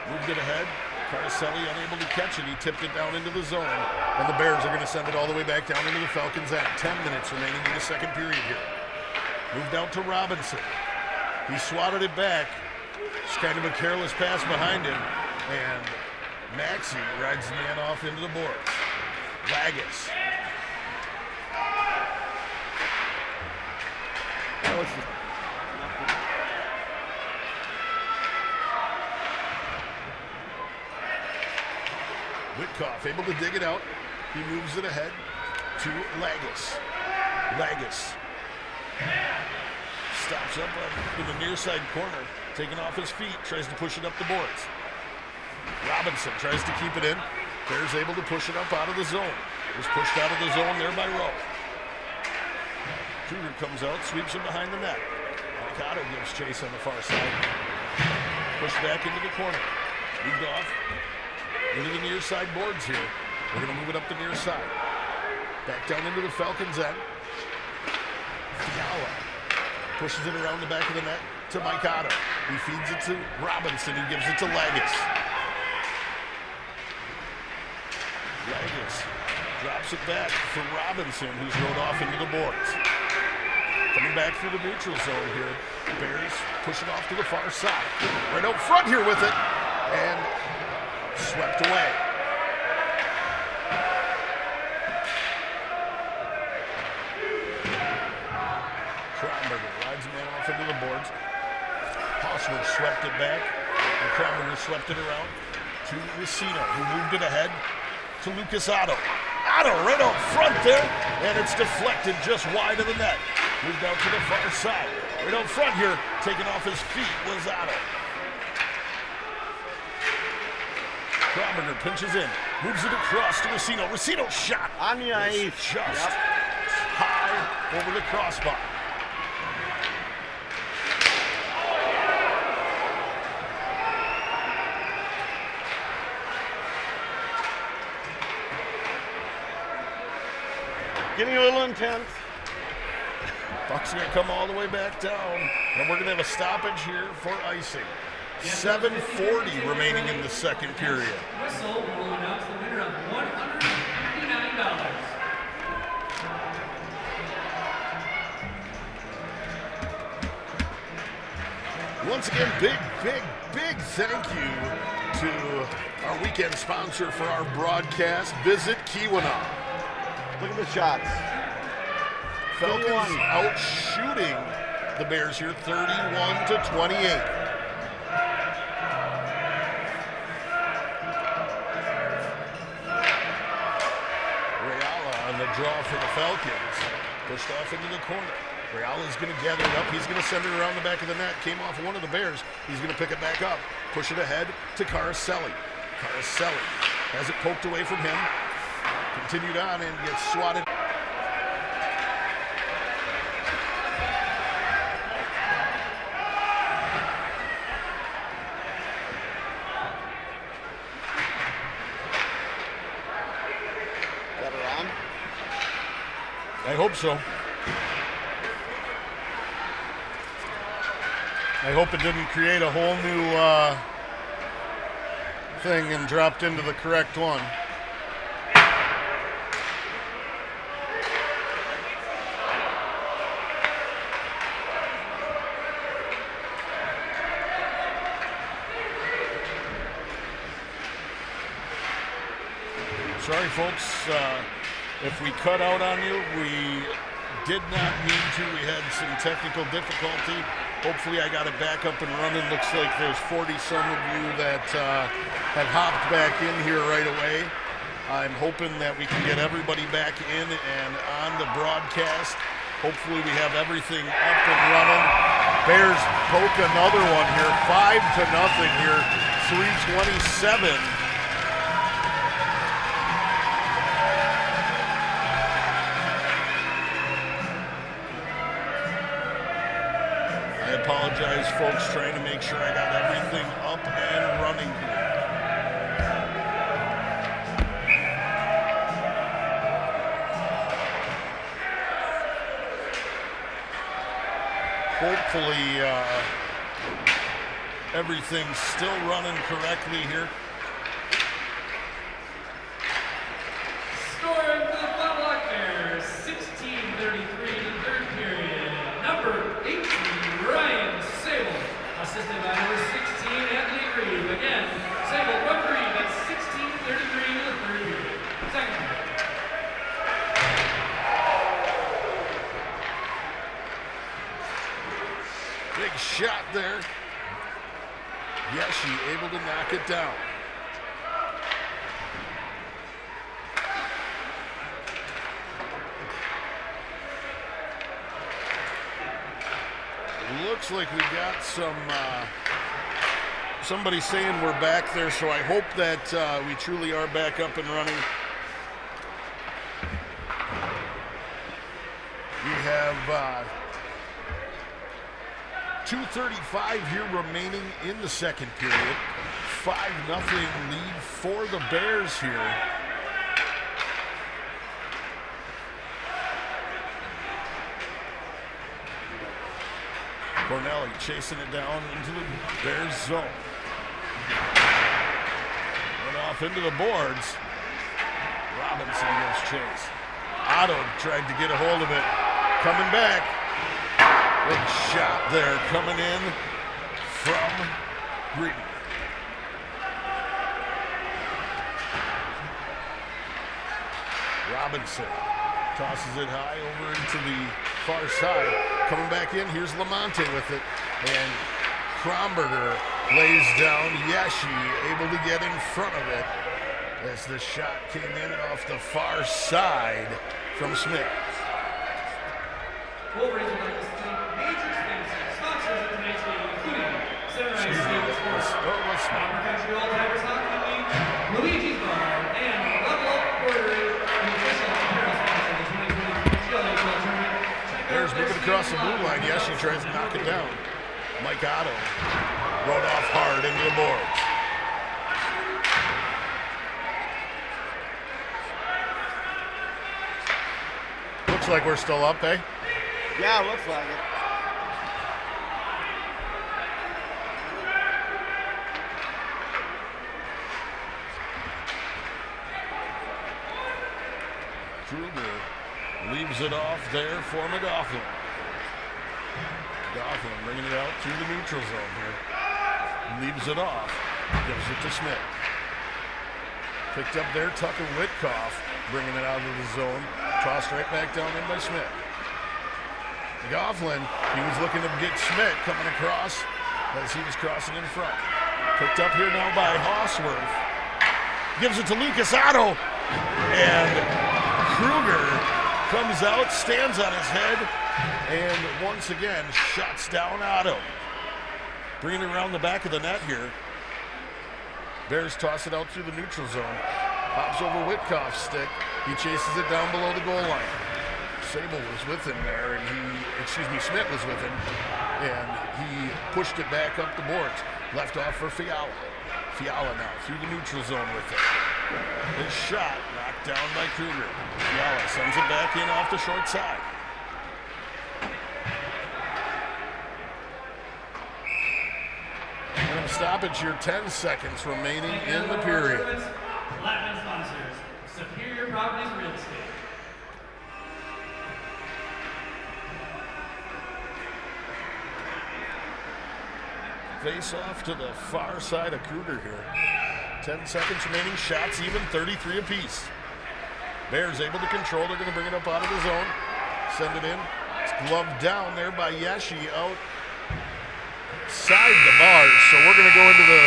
moved it ahead. Caroselli unable to catch it. He tipped it down into the zone. And the Bears are going to send it all the way back down into the Falcons end. 10 minutes remaining in the second period here. Moved out to Robinson. He swatted it back. It's kind of a careless pass behind him. And Maxey rides the man off into the boards. Lagos. Whitkoff able to dig it out. He moves it ahead to Lagos. Lagos stops up in the near side corner, taking off his feet, tries to push it up the boards. Robinson tries to keep it in. Bears able to push it up out of the zone. It was pushed out of the zone there by Rowe. Kruger comes out, sweeps him behind the net. Mikado gives chase on the far side. Pushed back into the corner. Moved off into the near side boards here. We're going to move it up the near side. Back down into the Falcons end. Fiala pushes it around the back of the net to Mikado. He feeds it to Robinson. He gives it to Lagos. Lagos drops it back for Robinson, who's rode off into the boards. Coming back through the neutral zone here. Bears push it off to the far side. Right out front here with it. And swept away. Kromberger rides the man off into the boards. Hosmer swept it back. And Kromberger swept it around to Racino, who moved it ahead to Lucas Otto. Otto right out front there. And it's deflected just wide of the net. Moved out to the far side. Right out front here, taking off his feet was Otto. Kromberger pinches in, moves it across to Racino. Racino's shot on the ice, just high over the crossbar. Getting a little intense. Buck's going to come all the way back down, and we're going to have a stoppage here for icing. 7:40 remaining in the second period. Whistle will announce the winner of $159. Once again, big thank you to our weekend sponsor for our broadcast, Visit Keweenaw. Look at the shots. Falcons out shooting the Bears here 31-28. Draw for the Falcons. Pushed off into the corner. Reala's going to gather it up. He's going to send it around the back of the net. Came off one of the Bears. He's going to pick it back up. Push it ahead to Caroselli. Caroselli has it poked away from him. Continued on and gets swatted. I hope so. I hope it didn't create a whole new thing and dropped into the correct one. Sorry, folks, if we cut out on you, we did not mean to. We had some technical difficulty. Hopefully I got it back up and running. Looks like there's 40-some of you that have hopped back in here right away. I'm hoping that we can get everybody back in and on the broadcast. Hopefully we have everything up and running. Bears poke another one here, 5-0 here, 3:27. I apologize, folks, trying to make sure I got everything up and running here. Hopefully everything's still running correctly here. Scoring for the Flat Rock Bears, 16:33 in the third period. Number 18, Ryan Sable, assisted by number 16, Anthony Grieve. Again, Sable from Grieve at 16:33 in the third period. Second period. Big shot there. Yeshi able to knock it down. Looks like we got some somebody saying we're back there, so I hope that we truly are back up and running. We have 2:35 here remaining in the second period. 5-0 lead for the Bears here. Cornelli chasing it down into the Bears zone. Went off into the boards. Robinson gives chase. Otto tried to get a hold of it. Coming back. Big shot there coming in from Green. Robinson tosses it high over into the far side. Coming back in, here's Lamonte with it. And Kromberger lays down. Yeshi able to get in front of it as the shot came in off the far side from Smith. Wolverines would like to thank major sponsors of tonight's game, including Sunrise Stable Sports, Copper Country Old Tigers Hockey League, Luigi's Bar, and Level Up Quartering, the official apparel sponsor of the 2023 GLHL Tournament. Bears moving across the blue line. Yes, he tries to knock it down. Mike Otto rode off hard into the boards. Looks like we're still up, eh? Yeah, looks like it. Kruger leaves it off there for McGoughlin. McGoughlin bringing it out through the neutral zone here. Leaves it off. Gives it to Smith. Picked up there, Tucker Witkoff bringing it out of the zone. Tossed right back down in by Smith. McGoughlin, he was looking to get Schmidt coming across as he was crossing in front. Picked up here now by Hosworth. Gives it to Lucas Otto. And Kruger comes out, stands on his head, and once again shuts down Otto. Bringing it around the back of the net here. Bears toss it out through the neutral zone. Pops over Witkoff's stick. He chases it down below the goal line. Sable was with him there, and Smith was with him, and he pushed it back up the boards. Left off for Fiala. Fiala now through the neutral zone with it. His shot knocked down by Kruger. Fiala sends it back in off the short side. And a stoppage here, 10 seconds remaining in the period. Platinum sponsors, Superior Properties Real Estate. Face off to the far side of Kruger here. 10 seconds remaining, shots even, 33 apiece. Bears able to control. They're going to bring it up out of the zone. Send it in. It's gloved down there by Yeshi outside the bars. So we're going to go into the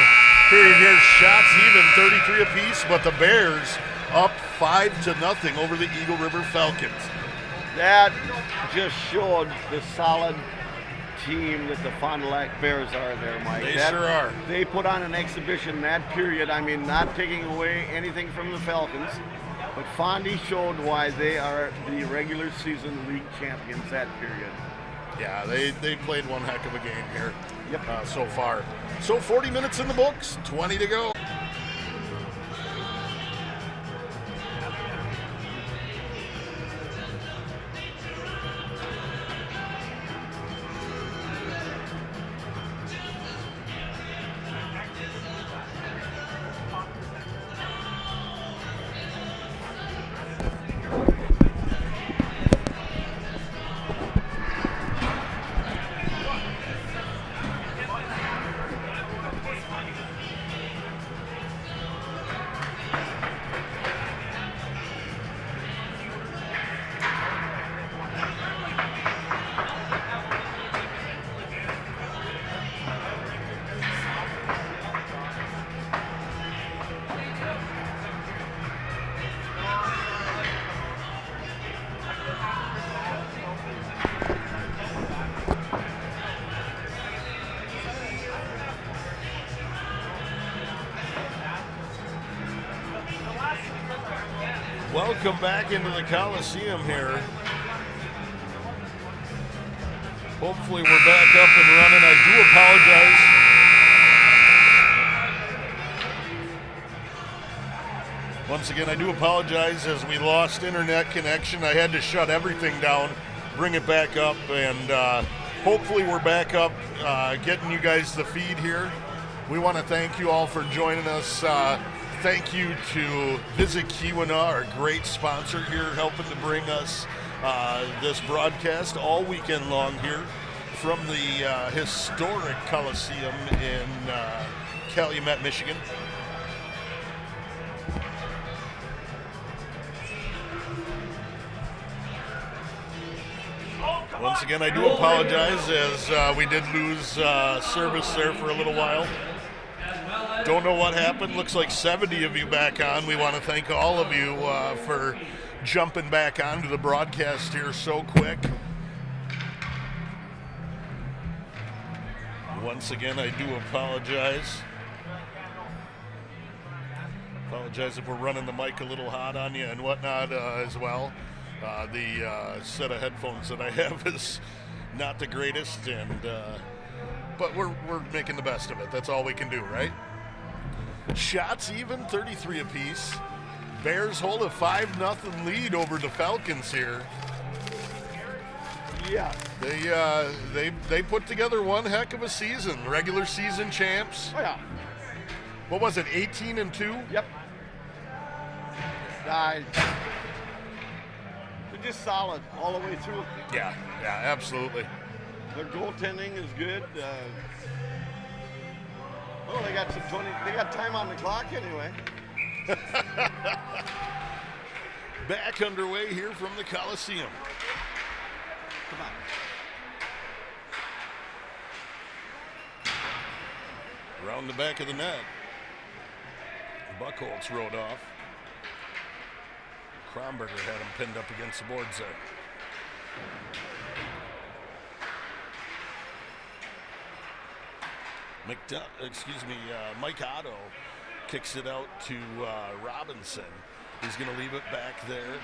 period here. Shots even, 33 apiece, but the Bears up 5-0 over the Eagle River Falcons. That just showed the solid team that the Fond du Lac Bears are there, Mike. They sure are. They put on an exhibition that period. I mean, not taking away anything from the Falcons, but Fondy showed why they are the regular season league champions that period. Yeah, they played one heck of a game here. Yep. So far. So 40 minutes in the books, 20 to go. Welcome back into the Coliseum here. Hopefully we're back up and running. I do apologize. Once again, I do apologize as we lost internet connection. I had to shut everything down, bring it back up, and hopefully we're back up getting you guys the feed here. We want to thank you all for joining us. Thank you to Visit Keweenaw, our great sponsor here, helping to bring us this broadcast all weekend long here from the historic Coliseum in Calumet, Michigan. Once again, I do apologize as we did lose service there for a little while. Don't know what happened. Looks like 70 of you back on. We want to thank all of you for jumping back onto the broadcast here so quick. Once again, I do apologize. Apologize if we're running the mic a little hot on you and whatnot as well. The set of headphones that I have is not the greatest, and but we're making the best of it. That's all we can do, right? Shots even, 33 apiece. Bears hold a 5-0 lead over the Falcons here. Yeah. They put together one heck of a season. Regular season champs. Oh, yeah. What was it, 18-2? Yep. They're just solid all the way through. Yeah, absolutely. Their goaltending is good. They got they got time on the clock anyway. Back underway here from the Coliseum. Come on. Around the back of the net. Buchholz rode off. Kromberger had him pinned up against the boards there. Mike Otto kicks it out to Robinson. He's going to leave it back there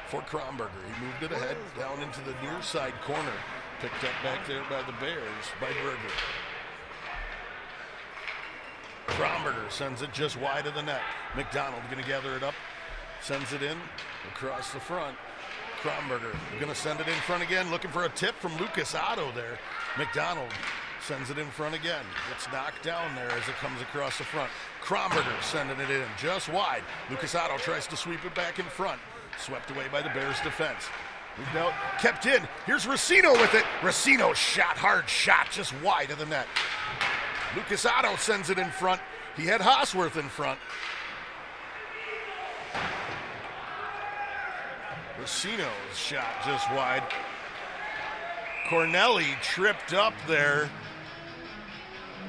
for Kromberger. He moved it ahead down into the near side corner. Picked up back there by the Bears by Berger. Kromberger sends it just wide of the net. McDonald going to gather it up. Sends it in across the front. Kromberger going to send it in front again. Looking for a tip from Lucas Otto there. McDonald sends it in front again. Gets knocked down there as it comes across the front. Kromberger sending it in just wide. Lucas Otto tries to sweep it back in front. Swept away by the Bears defense. Moved out, kept in. Here's Racino with it. Racino shot, hard shot, just wide of the net. Lucas Otto sends it in front. He had Hosworth in front. Racino's shot just wide. Cornelli tripped up there.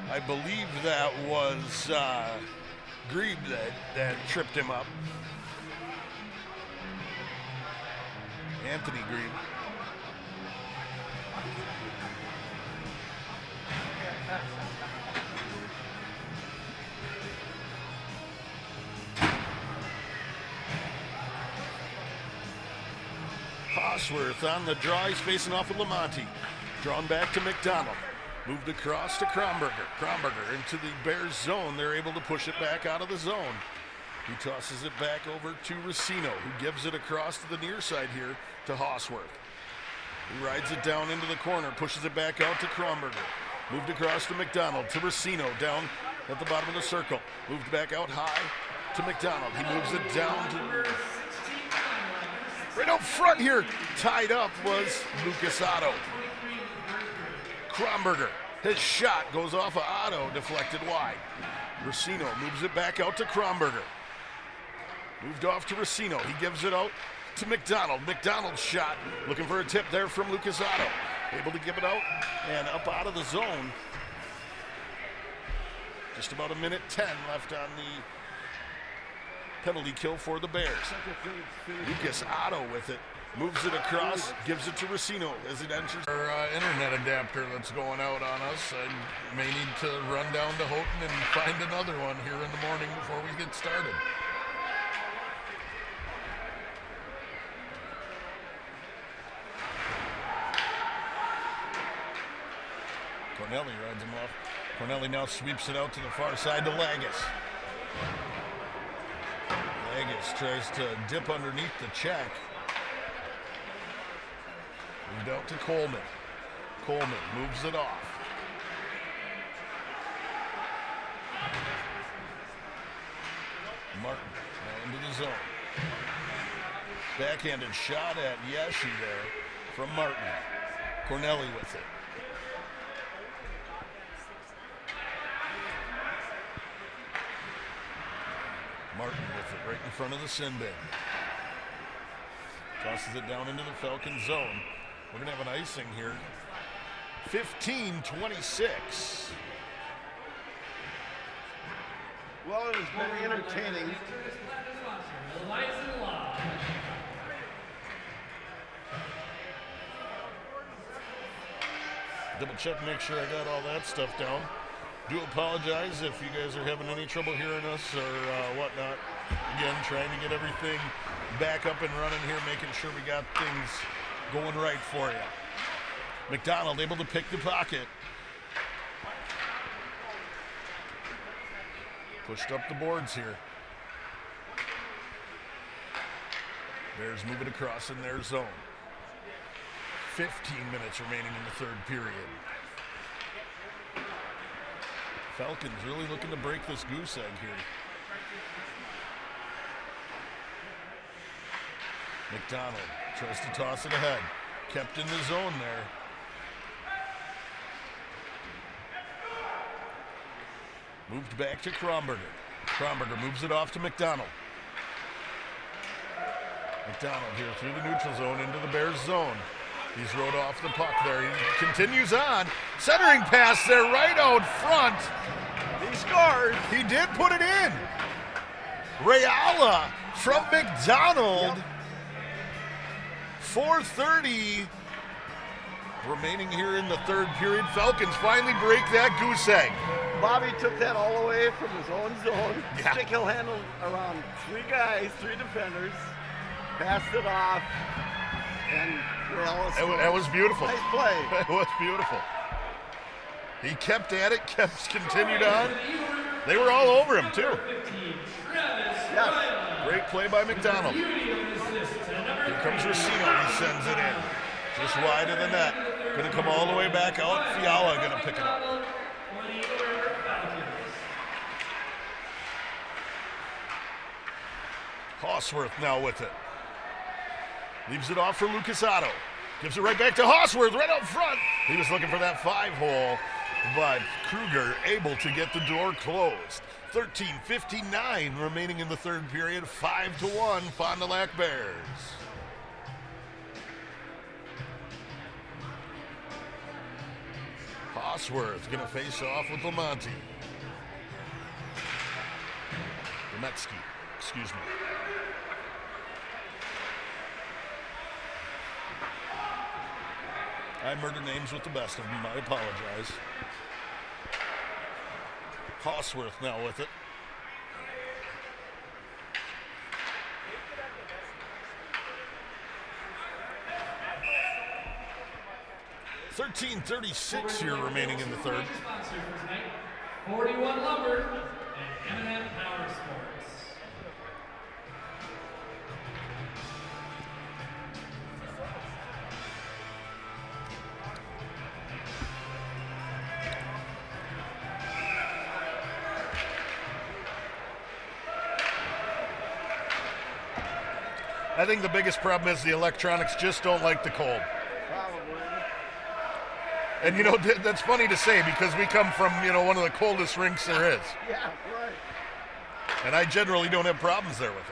I believe that was Grebe that tripped him up. Anthony Grebe. Hosworth on the draw. He's facing off with Lamonti. Drawn back to McDonald. Moved across to Kronberger. Kronberger into the Bears zone. They're able to push it back out of the zone. He tosses it back over to Racino, who gives it across to the near side here to Hosworth. He rides it down into the corner, pushes it back out to Kronberger. Moved across to McDonald, to Racino, down at the bottom of the circle. Moved back out high to McDonald. He moves it down to... Right out front here, tied up was Lucas Otto. Kronberger, his shot goes off of Otto, deflected wide. Racino moves it back out to Kronberger. Moved off to Racino. He gives it out to McDonald. McDonald's shot, looking for a tip there from Lucas Otto. Able to give it out and up out of the zone. Just about a minute 10 left on the penalty kill for the Bears. Lucas Otto with it. Moves it across, gives it to Racino as it enters. Our internet adapter that's going out on us. I may need to run down to Houghton and find another one here in the morning before we get started. Cornelli rides him off. Cornelli now sweeps it out to the far side to Lagus. Lagus tries to dip underneath the check. Moved out to Coleman. Coleman moves it off. Martin now into the zone. Backhanded shot at Yeshi there from Martin. Cornelli with it. Martin with it right in front of the sin bin. Tosses it down into the Falcon zone. We're going to have an icing here. 15-26. Well, it has been entertaining. Double check, make sure I got all that stuff down. Do apologize if you guys are having any trouble hearing us or whatnot. Again, trying to get everything back up and running here, making sure we got things going right for you. McDonald able to pick the pocket. Pushed up the boards here. Bears move it across in their zone. 15 minutes remaining in the third period. Falcons really looking to break this goose egg here. McDonald tries to toss it ahead. Kept in the zone there. Moved back to Kronberger. Kronberger moves it off to McDonald. McDonald here through the neutral zone into the Bears zone. He's rode off the puck there. He continues on. Centering pass there right out front. He scores. He did put it in. Rayala from McDonald. Yep. 4:30 remaining here in the third period. Falcons finally break that goose egg. Bobby took that all the way from his own zone. Yeah. Stick he'll handle around three guys, three defenders. Passed it off. And That was beautiful. Nice play. That was beautiful. He kept at it, continued on. They were all over him, too. Yes. Great play by McDonald. Here comes Racino. He sends it in. Just wide of the net. Going to come all the way back out. Fiala going to pick it up. Hosworth now with it. Leaves it off for Lucas Otto. Gives it right back to Hosworth, right up front. He was looking for that 5-hole, but Kruger able to get the door closed. 13:59 remaining in the third period. 5-1 Fond du Lac Bears. Hosworth going to face off with Lamonti. Demetsky, excuse me. I murder names with the best of them. I apologize. Hosworth now with it. 13:36 here remaining in the third. 41 Lumber and M&M Power Sports. I think the biggest problem is the electronics just don't like the cold. And, you know, that's funny to say because we come from, you know, one of the coldest rinks there is. Yeah, right. And I generally don't have problems there with it.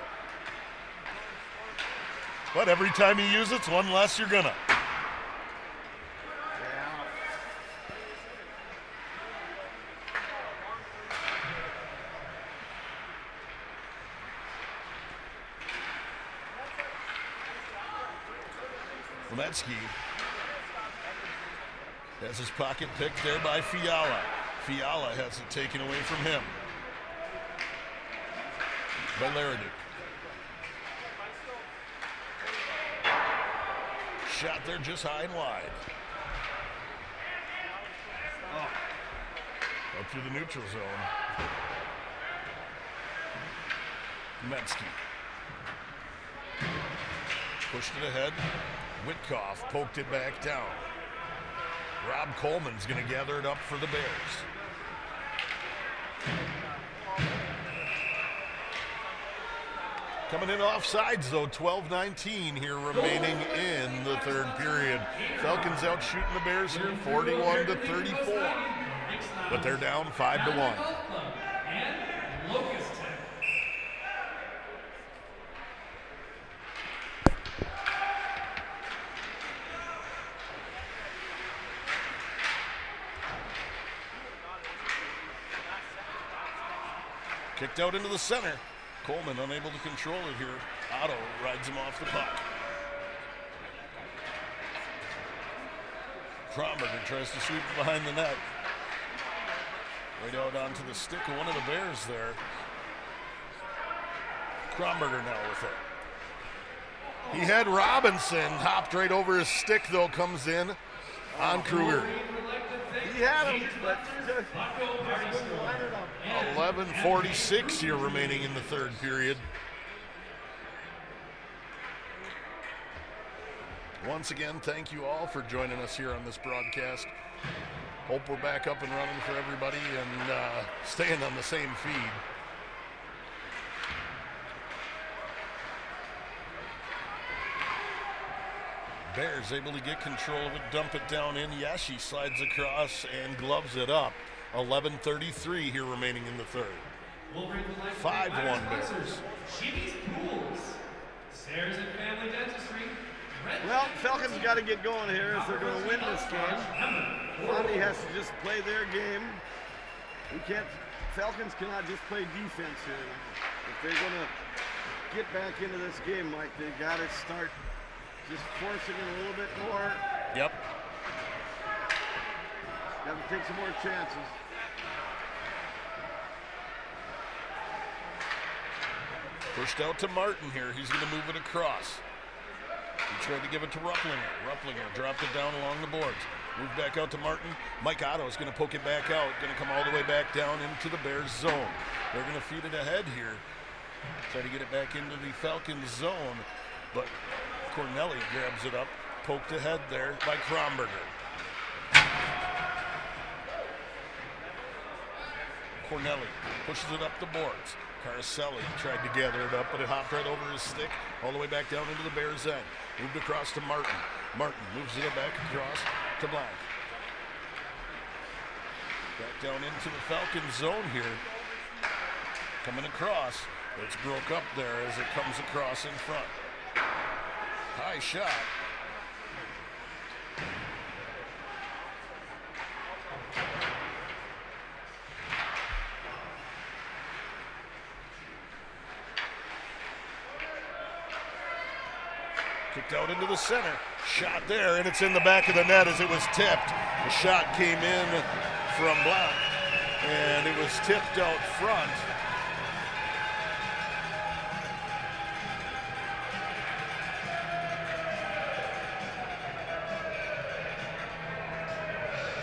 But every time you use it, it's one less you're gonna. Lemetsky has his pocket picked there by Fiala. Fiala has it taken away from him by Lariduc. Shot there just high and wide. Up through the neutral zone. Lemetsky pushed it ahead. Witkoff poked it back down. Rob Coleman's going to gather it up for the Bears. Coming in offsides, though, 12:19 here remaining in the third period. Falcons out shooting the Bears here 41-34. But they're down 5-1. Kicked out into the center. Coleman unable to control it here. Otto rides him off the puck. Kromberger tries to shoot behind the net. Right out onto the stick of one of the Bears there. Kromberger now with it. He had Robinson hopped right over his stick, though, comes in on Kruger. He had him, but 11:46 here remaining in the third period. Once again, thank you all for joining us here on this broadcast. Hope we're back up and running for everybody and staying on the same feed. Bears able to get control of it, dump it down in. Yashi slides across and gloves it up. 11:33 here remaining in the third. 5-1 Bears. Jimmy's Pools, Stairs and Family Dentistry. well, Falcons got to get going here if they're going to win this game. Fondy has to just play their game. Falcons cannot just play defense here. If they're going to get back into this game, Mike, they got to start just forcing it a little bit more. Yep. Got to take some more chances. Pushed out to Martin here. He's going to move it across. He tried to give it to Rupplinger. Rupplinger dropped it down along the boards. Moved back out to Martin. Mike Otto is going to poke it back out. Going to come all the way back down into the Bears zone. They're going to feed it ahead here. Try to get it back into the Falcons zone. But Cornelli grabs it up. Poked ahead there by Kromberger. Cornelli pushes it up the boards. Caraselli tried to gather it up, but it hopped right over his stick, all the way back down into the Bears' end. Moved across to Martin. Martin moves it back across to Black. Back down into the Falcons zone here. Coming across. It's broke up there as it comes across in front. High shot. Kicked out into the center. Shot there, and it's in the back of the net as it was tipped. The shot came in from Blount, and it was tipped out front.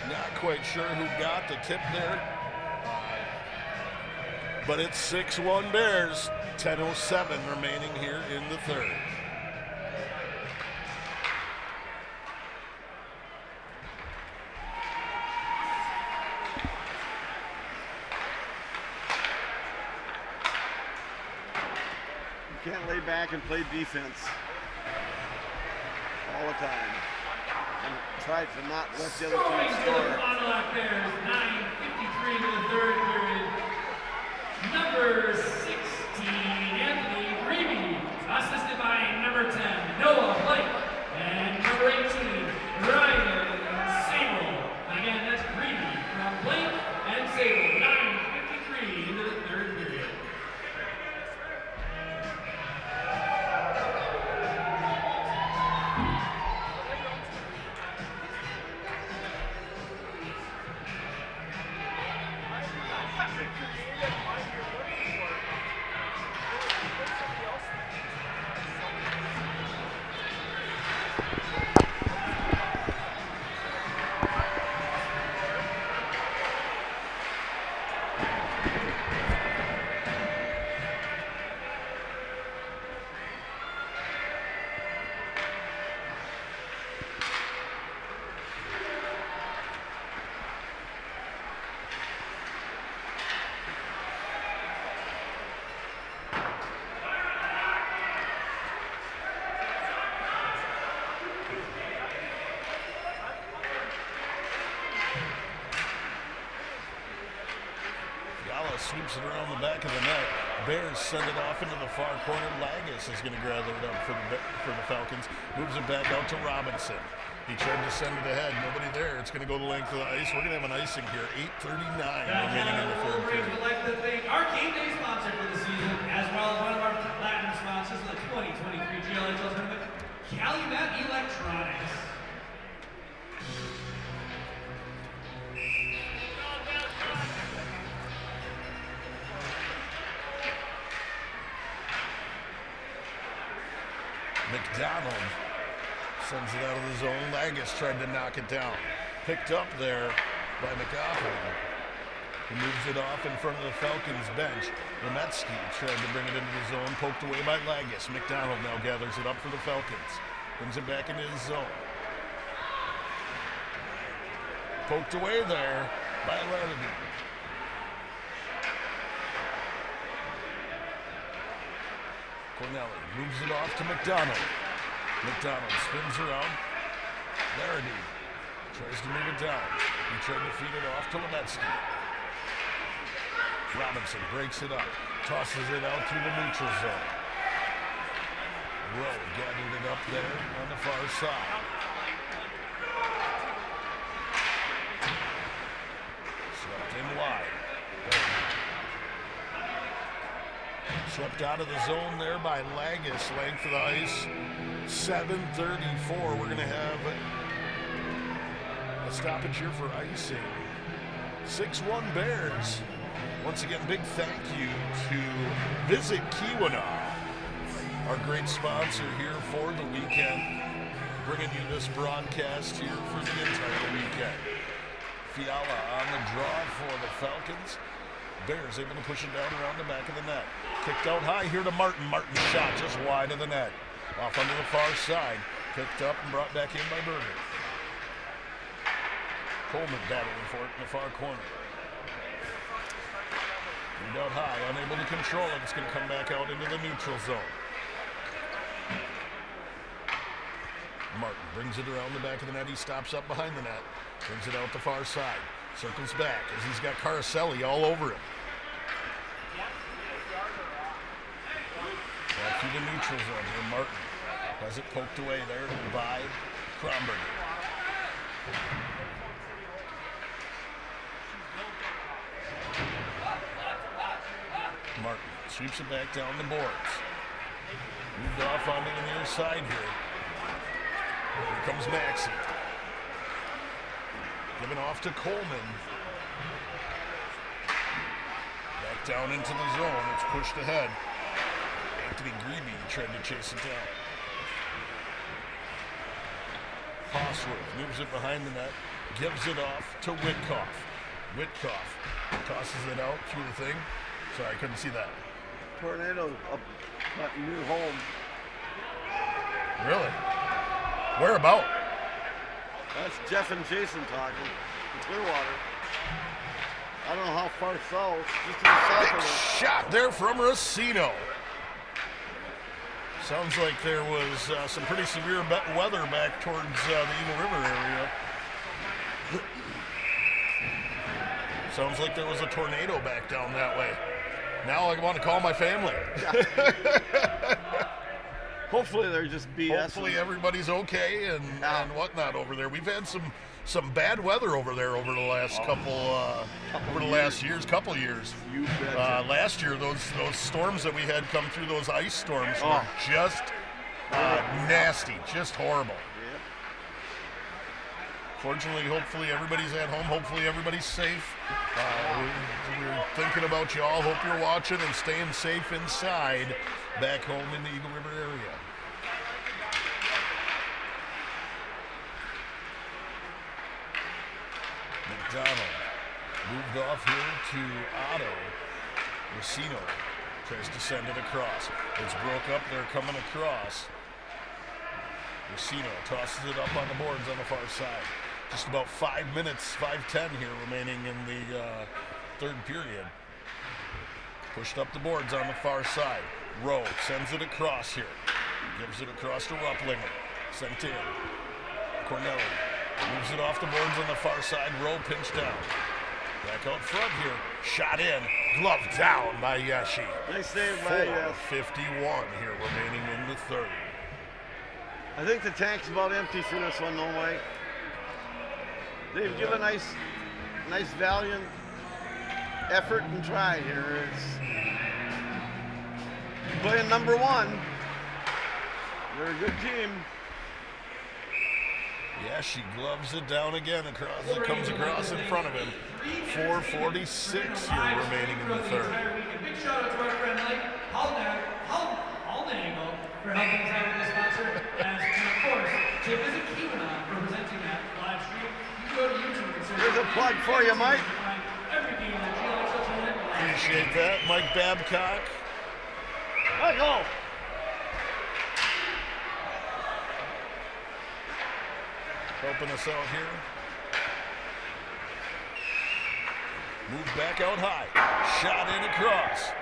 Not quite sure who got the tip there, but it's 6-1 Bears. 10:07 remaining here in the third. You can't lay back and play defense all the time and try to not let the other team score. Bears, 9:53 into the third period. Number 16, Anthony Greavy, assisted by number 10, Noah Blake, and number 18, Ryan Sable. Again, that's Greavy from Blake and Sable. 9:53 into the third period. Sweeps it around the back of the net. Bears send it off into the far corner. Lagos is going to gather it up for the Falcons. Moves it back out to Robinson. He tried to send it ahead. Nobody there. It's going to go the length of the ice. We're going to have an icing here. 8:39 remaining in the third period. We'd like to thank our game day sponsor for the season, as well as one of our platinum sponsors of the 2023 GLHL Tournament, Calumet Electronics. McDonald sends it out of the zone. Lagos tried to knock it down. Picked up there by McGoffin. He moves it off in front of the Falcons bench. Lemetsky tried to bring it into the zone, poked away by Lagos. McDonald now gathers it up for the Falcons. Brings it back into his zone. Poked away there by Larrabee. Cornelli moves it off to McDonald. McDonald spins around. Larrabee tries to move it down. He tried to feed it off to Lemetsky. Robinson breaks it up, tosses it out through the neutral zone. Rowe gathered it up there on the far side. Swept in wide. Swept out of the zone there by Lagos. Length of the ice, 7:34. We're going to have a stoppage here for icing. 6-1 Bears. Once again, big thank you to Visit Keweenaw, our great sponsor here for the weekend, bringing you this broadcast here for the entire weekend. Fiala on the draw for the Falcons. Bears able to push it down around the back of the net. Kicked out high here to Martin. Martin shot just wide of the net. Off onto the far side. Picked up and brought back in by Berger. Coleman battling for it in the far corner. And out high, unable to control it. It's going to come back out into the neutral zone. Martin brings it around the back of the net. He stops up behind the net. Brings it out the far side. Circles back as he's got Caroselli all over him. Back through the neutral zone here. Martin has it poked away there by Kromberger. Martin sweeps it back down the boards. Moved off onto the near side here. Here comes Maxey. Giving off to Coleman. Back down into the zone. It's pushed ahead. Anthony Greeby tried to chase it down. Hosworth moves it behind the net. Gives it off to Witkoff. Witkoff tosses it out through the thing. Sorry, I couldn't see that. Tornado up at new home. Really? Where about? That's Jeff and Jason talking. In Clearwater. I don't know how far south. Just to the south Big of it. shot there from Racino. Sounds like there was some pretty severe weather back towards the Eagle River area. Sounds like there was a tornado back down that way. Now I want to call my family. Hopefully they're just BS. Hopefully everybody's okay and whatnot over there. We've had some bad weather over there over the last couple years. You betcha. Last year, those storms that we had come through, those ice storms, were just nasty, just horrible. Yep. Fortunately, hopefully everybody's at home. Hopefully everybody's safe. We're thinking about you all. Hope you're watching and staying safe inside back home in the Eagle River area. McDonald moved off here to Otto. Racino tries to send it across. It's broke up. They're coming across. Racino tosses it up on the boards on the far side. Just about 5 minutes, 5:10 here remaining in the third period. Pushed up the boards on the far side. Rowe sends it across here. Gives it across to Rupplinger. Sent in. Cornelli moves it off the boards on the far side. Rowe pinched down. Back out front here. Shot in. Glove down by Yeshi. Nice save by 4:51 here remaining in the third. I think the tank's about empty for this one, no way. They've given nice valiant effort and try here. It's playing number one. They're a good team. Yeah, she gloves it down again across. It comes across in front of him. 4:46 here remaining in the third. Big shout out to our friend Mike Haldangle for helping us out with the sponsor. And of course, to visit Keenan representing that live stream, you can go to YouTube and search. Here's a plug for you, Mike. Every game in the GLHL Tournament. Appreciate that. Mike Babcock. Michael! Helping us out here. Move back out high. Shot in across.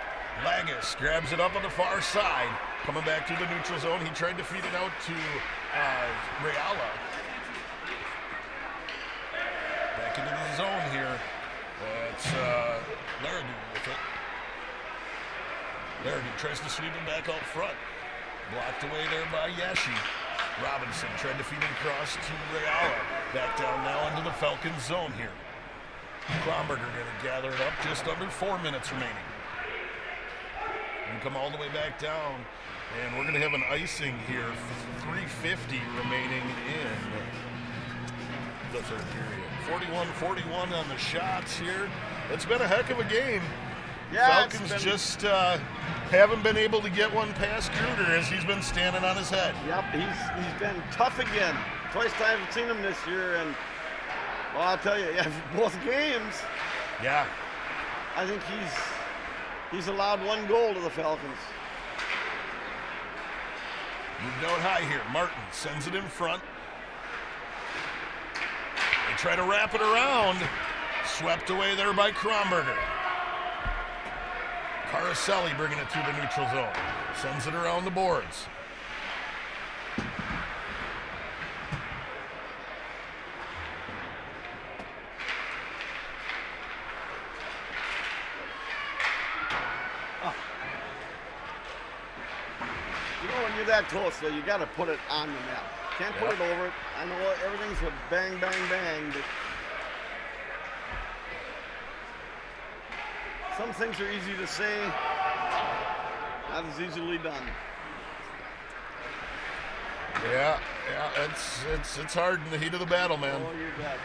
Lagus grabs it up on the far side. Coming back to the neutral zone. He tried to feed it out to Reala. Back into the zone here. It's Larradu with it. Larradu tries to sweep it back out front. Blocked away there by Yashi. Robinson tried to feed it across to Reala. Back down now into the Falcons zone here. Kromberger going to gather it up. Just under 4 minutes remaining. And come all the way back down. And we're going to have an icing here. 3:50 remaining in the third period. 41-41 on the shots here. It's been a heck of a game. Yeah, Falcons just haven't been able to get one past Kruger as he's been standing on his head. Yep, he's been tough again. Twice I've seen him this year, and well, I'll tell you, yeah, both games. Yeah. I think he's allowed one goal to the Falcons. Moved out high here. Martin sends it in front. They try to wrap it around. Swept away there by Kromberger. Caroselli bringing it through the neutral zone. Sends it around the boards. You know, when you're that close, though, you got to put it on the net. Can't put it over it. I know everything's a bang, bang, bang, but some things are easy to say, not as easily done. Yeah, it's hard in the heat of the battle, man. Oh, you bet.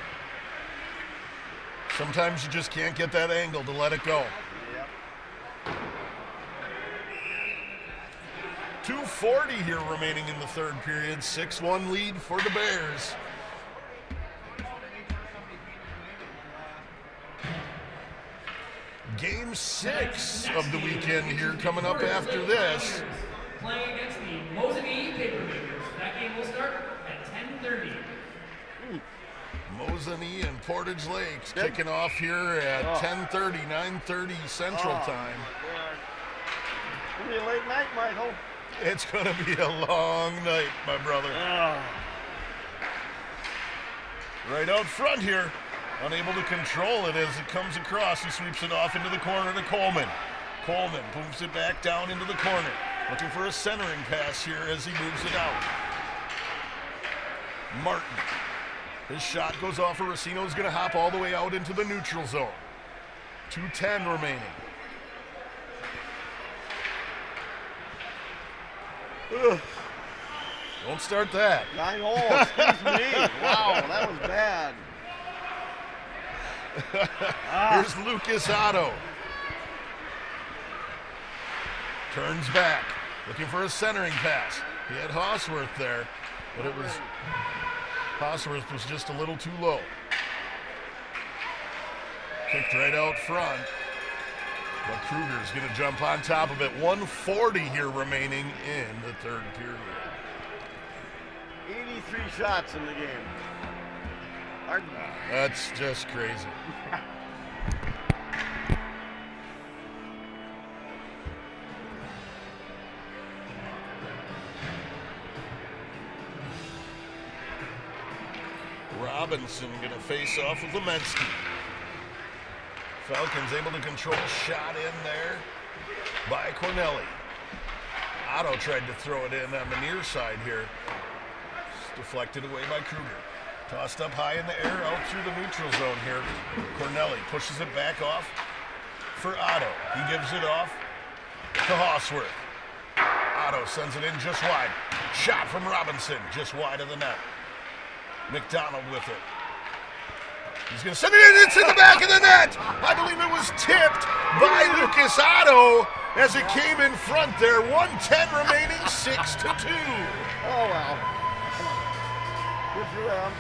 Sometimes you just can't get that angle to let it go. Yep. 2:40 here remaining in the third period. 6-1 lead for the Bears. Game 6 of the weekend here coming up after this. Playing against the Mosinee Papermakers. That game will start at 10:30. Mosinee and Portage Lakes kicking off here at 10:30, 9:30 Central Time. It'll be a late night, Michael. It's going to be a long night, my brother. Right out front here, unable to control it as it comes across. He sweeps it off into the corner to Coleman. Coleman moves it back down into the corner. Looking for a centering pass here as he moves it out. Martin. His shot goes off, and Racino's going to hop all the way out into the neutral zone. 2:10 remaining. Ugh. Don't start that. 9-0, excuse me. Wow, that was bad. Here's Lucas Otto. Turns back, looking for a centering pass. He had Hosworth there, but Hosworth was just a little too low. Kicked right out front, but Kruger's going to jump on top of it. 1:40 here remaining in the third period. 83 shots in the game. That's just crazy. Robinson going to face off with Lemensky. Falcons able to control a shot in there by Cornelli. Otto tried to throw it in on the near side here. It's deflected away by Kruger. Tossed up high in the air, out through the neutral zone here. Cornelli pushes it back off for Otto. He gives it off to Hosworth. Otto sends it in just wide. Shot from Robinson, just wide of the net. McDonald with it. He's going to send it in. It's in the back of the net. I believe it was tipped by Lucas Otto as it came in front there. 1:10 remaining, 6-2. Oh, wow. Good for them.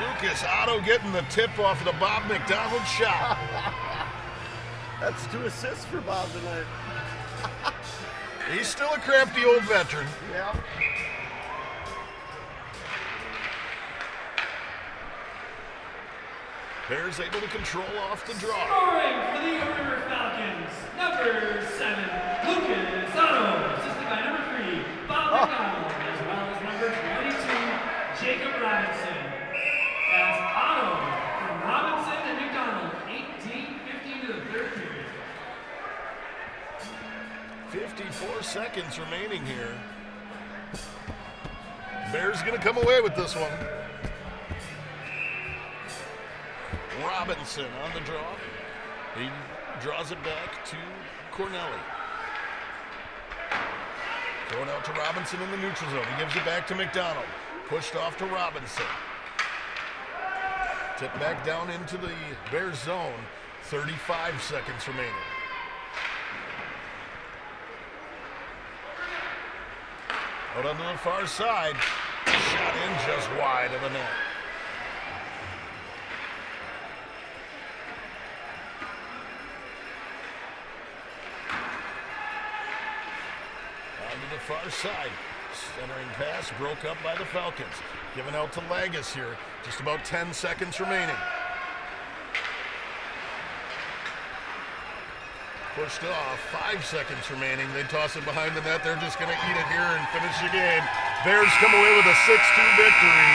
Lucas Otto getting the tip off of the Bob McDonald shot. That's 2 assists for Bob tonight. He's still a crafty old veteran. Yeah. Bears able to control off the draw. Scoring for the Eagle River Falcons, number 7, Lucas Otto, assisted by number 3, Bob McDonald, as well as number 22, Jacob Robinson. That's Otto from Robinson and McDonald, 18:15 to the third period. 54 seconds remaining here. Bears going to come away with this one. Robinson on the draw. He draws it back to Cornelli. Thrown out to Robinson in the neutral zone. He gives it back to McDonald. Pushed off to Robinson. Tipped back down into the Bears zone. 35 seconds remaining. Out onto the far side. Shot in just wide of the net. The far side. Centering pass broke up by the Falcons. Given out to Lagus here. Just about 10 seconds remaining. Pushed off. 5 seconds remaining. They toss it behind the net. They're just going to eat it here and finish the game. Bears come away with a 6-2 victory.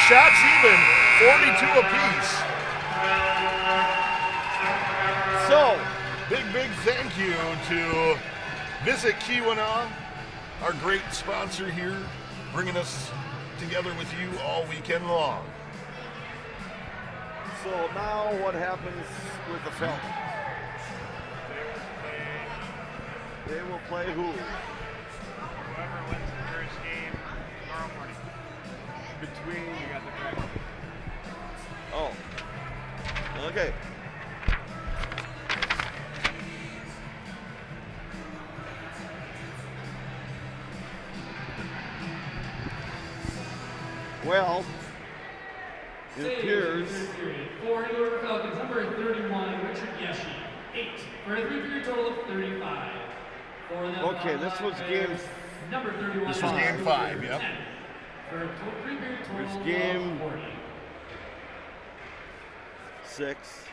Shots even. 42 apiece. So, big thank you to Visit Keweenaw, our great sponsor here, bringing us together with you all weekend long. So now what happens with the Falcons? They will play who? Whoever wins between. Oh. Okay. Well, it appears. For Eagle River Falcons, number 31, Richard Yeshi. 8 for a 3-period total of 35. For the Okay, this was game. number 31. This was game 5, yep. For a 3-period total Here's game of 40. 6.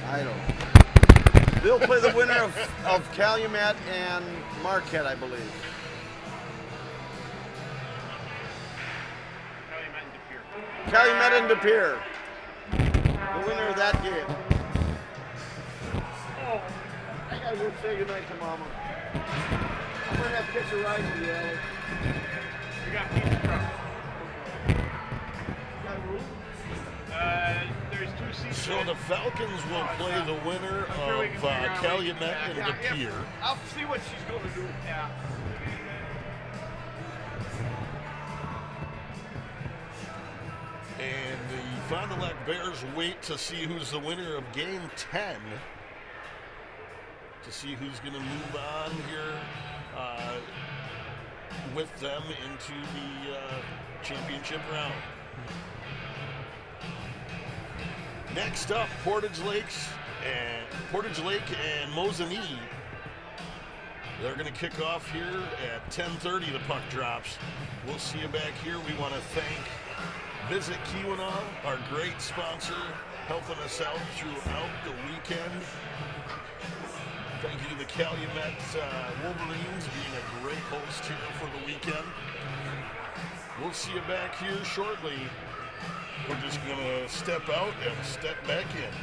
I don't know. They'll play the winner of Calumet and Marquette, I believe. Calumet and De Pere. The winner of that game. Oh, I gotta go say goodnight to Mama. I'm gonna have to catch a ride with you, Alex. We got pizza trucks. Got room? There's 2 seats. So the Falcons will play the winner of Calumet and De Pere. I'll see what she's going to do. Yeah. And the Fond du Lac Bears wait to see who's the winner of game 10, to see who's going to move on here with them into the championship round. Next up, Portage Lake and Mosinee. They're going to kick off here at 10:30. The puck drops. We'll see you back here. We want to thank Visit Keweenaw, our great sponsor, helping us out throughout the weekend. Thank you to the Calumet Wolverines being a great host here for the weekend. We'll see you back here shortly. We're just going to step out and step back in.